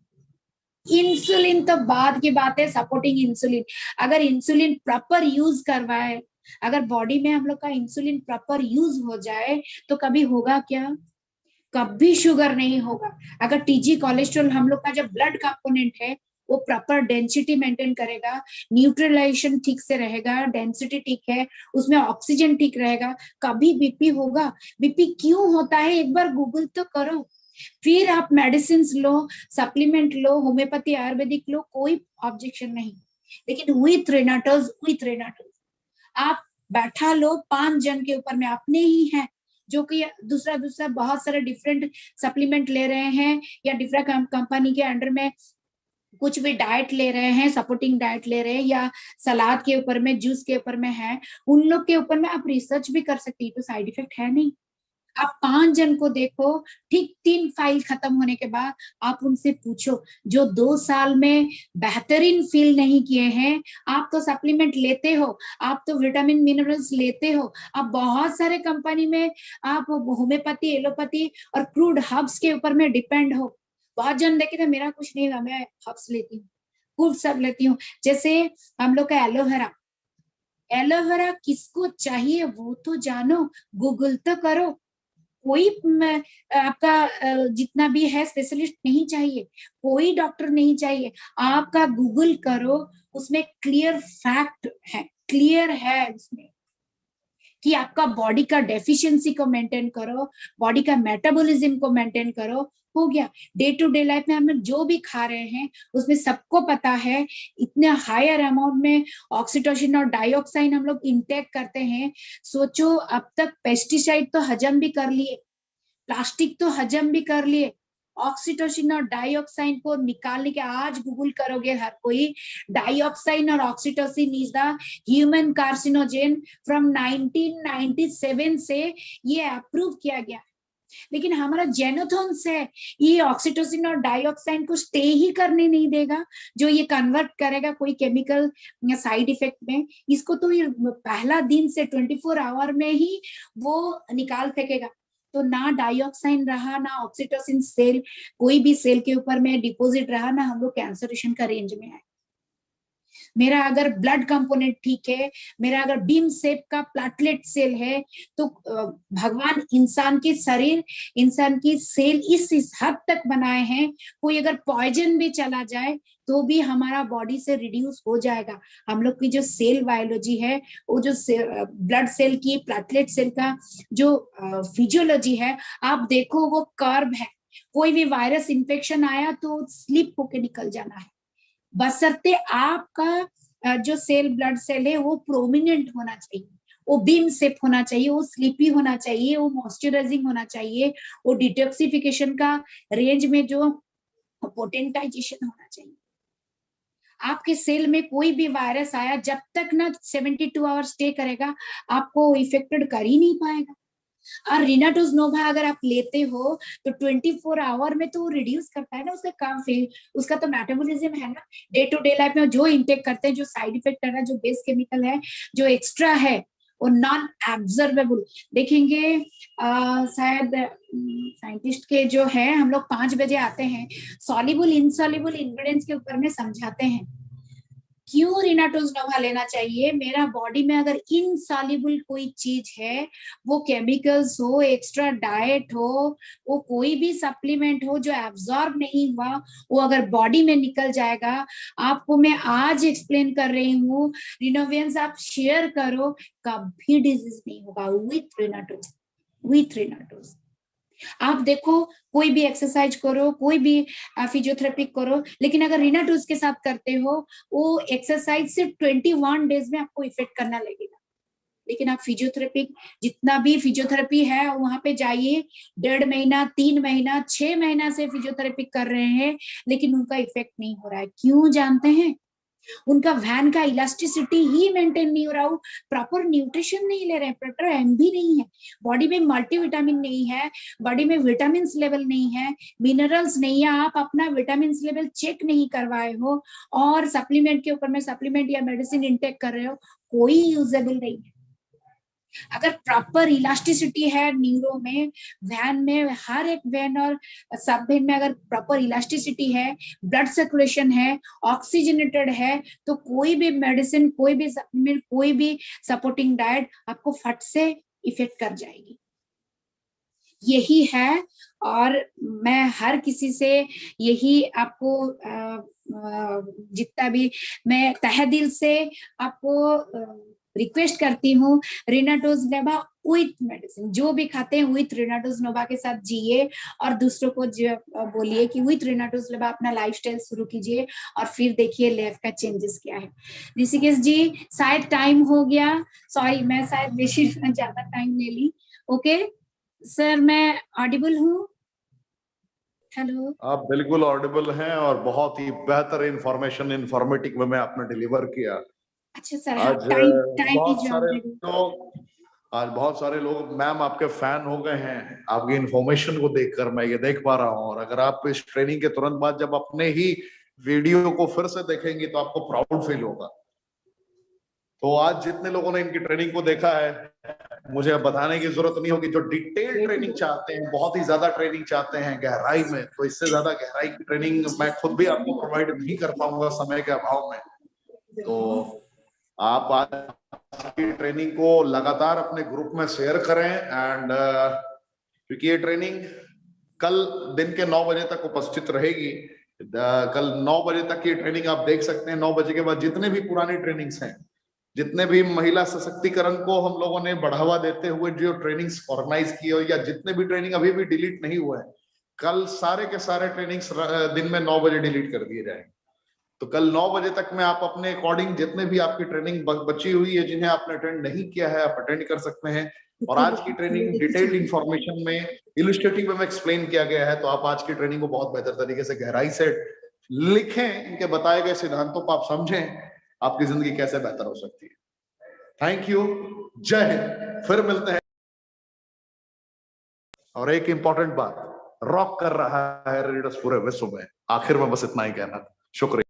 इंसुलिन तो बाद की बात है, सपोर्टिंग इंसुलिन। अगर इंसुलिन प्रॉपर यूज करवाए, अगर बॉडी में हम लोग का इंसुलिन प्रॉपर यूज हो जाए तो कभी होगा क्या? कभी शुगर नहीं होगा। अगर टीजी कोलेस्ट्रॉल हम लोग का जो ब्लड कंपोनेंट है वो प्रॉपर डेंसिटी मेंटेन करेगा, न्यूट्रलाइजेशन ठीक से रहेगा, डेंसिटी ठीक है, उसमें ऑक्सीजन ठीक रहेगा, कभी बीपी होगा? बीपी क्यों होता है एक बार गूगल तो करो, फिर आप मेडिसिन लो, सप्लीमेंट लो, होम्योपैथी आयुर्वेदिक लो, कोई ऑब्जेक्शन नहीं। लेकिन विथ रेनाटोज आप बैठा लो 5 जन के ऊपर में, अपने ही हैं जो कि दूसरा बहुत सारे डिफरेंट सप्लीमेंट ले रहे हैं या डिफरेंट कंपनी के अंडर में कुछ भी डाइट ले रहे हैं, सपोर्टिंग डाइट ले रहे हैं या सलाद के ऊपर में, जूस के ऊपर में है, उन लोग के ऊपर में आप रिसर्च भी कर सकती है, तो साइड इफेक्ट है नहीं। आप 5 जन को देखो, ठीक 3 फाइल खत्म होने के बाद आप उनसे पूछो, जो 2 साल में बेहतरीन फील नहीं किए हैं, आप तो सप्लीमेंट लेते हो, आप तो विटामिन मिनरल्स लेते हो, आप बहुत सारे कंपनी में आप होम्योपैथी, एलोपैथी और क्रूड हर्ब्स के ऊपर में डिपेंड हो। बहुत जन देखे तो मेरा कुछ नहीं हुआ, मैं हर्ब्स लेती हूँ, खूब सब लेती हूँ। जैसे हम लोग का एलोवेरा, एलोवेरा किसको चाहिए वो तो जानो, गूगल तो करो। कोई आपका जितना भी है स्पेशलिस्ट नहीं चाहिए, कोई डॉक्टर नहीं चाहिए, आपका गूगल करो, उसमें क्लियर फैक्ट है, क्लियर है उसमें कि आपका बॉडी का डेफिशिएंसी को मेंटेन करो, बॉडी का मेटाबॉलिज्म को मेंटेन करो, हो गया। डे टू डे लाइफ में हम जो भी खा रहे हैं उसमें सबको पता है, इतने हायर अमाउंट में ऑक्सीटोसिन और डाइऑक्साइन हम लोग इंटेक करते हैं। सोचो, अब तक पेस्टिसाइड तो हजम भी कर लिए, प्लास्टिक तो हजम भी कर लिए, ऑक्सीटोसिन और डाइऑक्साइन को निकालने के, आज गूगल करोगे हर कोई, डाइऑक्साइन और oxytocin is the human carcinogen from 1997 से ये अप्रूव किया गया। लेकिन हमारा जेनोथोन्स है, ये ऑक्सीटोसिन और डाइऑक्साइन को स्टे ही करने नहीं देगा, जो ये कन्वर्ट करेगा कोई केमिकल साइड इफेक्ट में, इसको तो ये पहला दिन से 24 आवर में ही वो निकाल फेंकेगा। तो ना डाइऑक्साइन रहा, ना ऑक्सीटोसिन सेल, कोई भी सेल के ऊपर में डिपॉजिट रहा, ना हम लोग कैंसरेशन का रेंज में आए। मेरा अगर ब्लड कंपोनेंट ठीक है, मेरा अगर बीम शेप का प्लेटलेट सेल है, तो भगवान इंसान के शरीर, इंसान की सेल इस हद तक बनाए हैं, कोई अगर पॉइजन भी चला जाए तो भी हमारा बॉडी से रिड्यूस हो जाएगा। हम लोग की जो सेल बायोलॉजी है, वो जो ब्लड सेल की, प्लेटलेट सेल का जो फिजियोलॉजी है, आप देखो वो कर्व है। कोई भी वायरस इन्फेक्शन आया तो स्लिप होके निकल जाना है, बशर्ते आपका जो सेल, ब्लड सेल है, वो प्रोमिनेंट होना चाहिए, वो बीम शेप होना चाहिए, वो स्लीपी होना चाहिए, वो मॉइस्चराइजिंग होना चाहिए, वो डिटॉक्सिफिकेशन का रेंज में जो पोटेंटाइजेशन होना चाहिए। आपके सेल में कोई भी वायरस आया, जब तक ना 72 आवर स्टे करेगा, आपको इफेक्टेड कर ही नहीं पाएगा। और रिनाटोज नोवा अगर आप लेते हो तो 24 आवर में तो रिड्यूस करता है ना उसका काम, फिर उसका तो मेटाबॉलिज्म है ना, डे टू डे लाइफ में जो इंटेक करते हैं, जो साइड इफेक्ट कर रहा है, जो बेस केमिकल है, जो एक्स्ट्रा है, वो नॉन एब्जॉर्बेबल। देखेंगे शायद साइंटिस्ट के जो है, हम लोग 5 बजे आते हैं, सॉल्युबल इनसॉल्युबल इंग्रेडिएंट्स के ऊपर में समझाते हैं क्यों रिनाटोज नोवा लेना चाहिए। मेरा बॉडी में अगर इनसॉल्युबल कोई चीज है, वो केमिकल्स हो, एक्स्ट्रा डाइट हो, वो कोई भी सप्लीमेंट हो जो एब्जॉर्ब नहीं हुआ, वो अगर बॉडी में निकल जाएगा, आपको मैं आज एक्सप्लेन कर रही हूँ, रिनोवियंस आप शेयर करो, कभी डिजीज नहीं होगा विथ रिनाटोज, विथ रिनाटोज। आप देखो कोई भी एक्सरसाइज करो, कोई भी फिजियोथेरेपी करो, लेकिन अगर रिनाटोज के साथ करते हो, वो एक्सरसाइज सिर्फ 21 डेज में आपको इफेक्ट करना लगेगा। लेकिन आप फिजियोथेरेपी, जितना भी फिजियोथेरेपी है वहां पे जाइए, 1.5 महीना, 3 महीना, 6 महीना से फिजियोथेरेपी कर रहे हैं, लेकिन उनका इफेक्ट नहीं हो रहा है। क्यों जानते हैं? उनका वैन का इलास्टिसिटी ही मेंटेन नहीं हो रहा, वो प्रॉपर न्यूट्रिशन नहीं ले रहे, प्रॉपर एमबी नहीं है, बॉडी में मल्टीविटामिन नहीं है, बॉडी में विटामिन लेवल नहीं है, मिनरल्स नहीं है, आप अपना विटामिन लेवल चेक नहीं करवाए हो, और सप्लीमेंट के ऊपर में सप्लीमेंट या मेडिसिन इंटेक कर रहे हो, कोई यूजेबल नहीं है। अगर प्रॉपर इलास्टिसिटी है न्यूरो में, वैन में, हर एक वैन और सब वैन में अगर प्रॉपर इलास्टिसिटी है, ब्लड सर्कुलेशन है, ऑक्सीजनेटेड है, तो कोई भी मेडिसिन, कोई भी सप्लीमेंट, कोई भी सपोर्टिंग डाइट आपको फट से इफेक्ट कर जाएगी। यही है, और मैं हर किसी से यही आपको जितना भी मैं तहे दिल से आपको रिक्वेस्ट करती हूँ, रिनाटोज नोवा विथ मेडिसिन, जो भी खाते हैं विथ रिनाटोज नोवा के साथ जिए, और दूसरों को बोलिए कि विथ रिनाटोज नोवा अपना लाइफस्टाइल शुरू कीजिए, और फिर देखिए लाइफ का चेंजेस क्या है। ऋषिकेश जी, शायद टाइम हो गया, सॉरी मैं शायद बेशी ज्यादा टाइम ले ली। ओके सर, मैं ऑडिबल हूँ? हेलो? आप बिल्कुल ऑडिबल हैं, और बहुत ही बेहतर इंफॉर्मेशन इन्फॉर्मेटिव वे में आपने डिलीवर किया। अच्छा सर, हाँ, आज टाइम बहुत इज सारे ऑलरेडी। लोग आज बहुत सारे लोग मैम आपके फैन हो गए हैं, आपकी इंफॉर्मेशन को देखकर मैं ये देख पा रहा हूँ। और अगर आप इस ट्रेनिंग के तुरंत बाद जब अपने ही वीडियो को फिर से देखेंगे तो आपको प्राउड फील होगा। तो आज जितने लोगों ने इनकी ट्रेनिंग को देखा है, मुझे अब बताने की जरूरत नहीं होगी, जो डिटेल ट्रेनिंग चाहते हैं, बहुत ही ज्यादा ट्रेनिंग चाहते हैं गहराई में, तो इससे ज्यादा गहराई की ट्रेनिंग मैं खुद भी आपको प्रोवाइड नहीं कर पाऊंगा समय के अभाव में। तो आप आज की ट्रेनिंग को लगातार अपने ग्रुप में शेयर करें, एंड क्योंकि ये ट्रेनिंग कल दिन के 9 बजे तक उपस्थित रहेगी। कल 9 बजे तक ये ट्रेनिंग आप देख सकते हैं। 9 बजे के बाद जितने भी पुरानी ट्रेनिंग्स हैं, जितने भी महिला सशक्तिकरण को हम लोगों ने बढ़ावा देते हुए जो ट्रेनिंग्स ऑर्गेनाइज की हो, या जितने भी ट्रेनिंग अभी भी डिलीट नहीं हुए हैं, कल सारे के सारे ट्रेनिंग्स दिन में 9 बजे डिलीट कर दिए जाएंगे। तो कल 9 बजे तक में आप अपने अकॉर्डिंग जितने भी आपकी ट्रेनिंग बची हुई है, जिन्हें आपने अटेंड नहीं किया है, आप अटेंड कर सकते हैं। और आज की ट्रेनिंग डिटेल्ड इंफॉर्मेशन में इलस्ट्रेटिव में एक्सप्लेन किया गया है, तो आप आज की ट्रेनिंग को बहुत बेहतर तरीके से गहराई से लिखें, इनके बताए गए सिद्धांतों को आप समझें, आपकी जिंदगी कैसे बेहतर हो सकती है। थैंक यू, जय हिंद, फिर मिलते हैं। और एक इंपॉर्टेंट बात, रॉक कर रहा है रीडर्स पूरे विश्व में। आखिर में बस इतना ही कहना, शुक्रिया।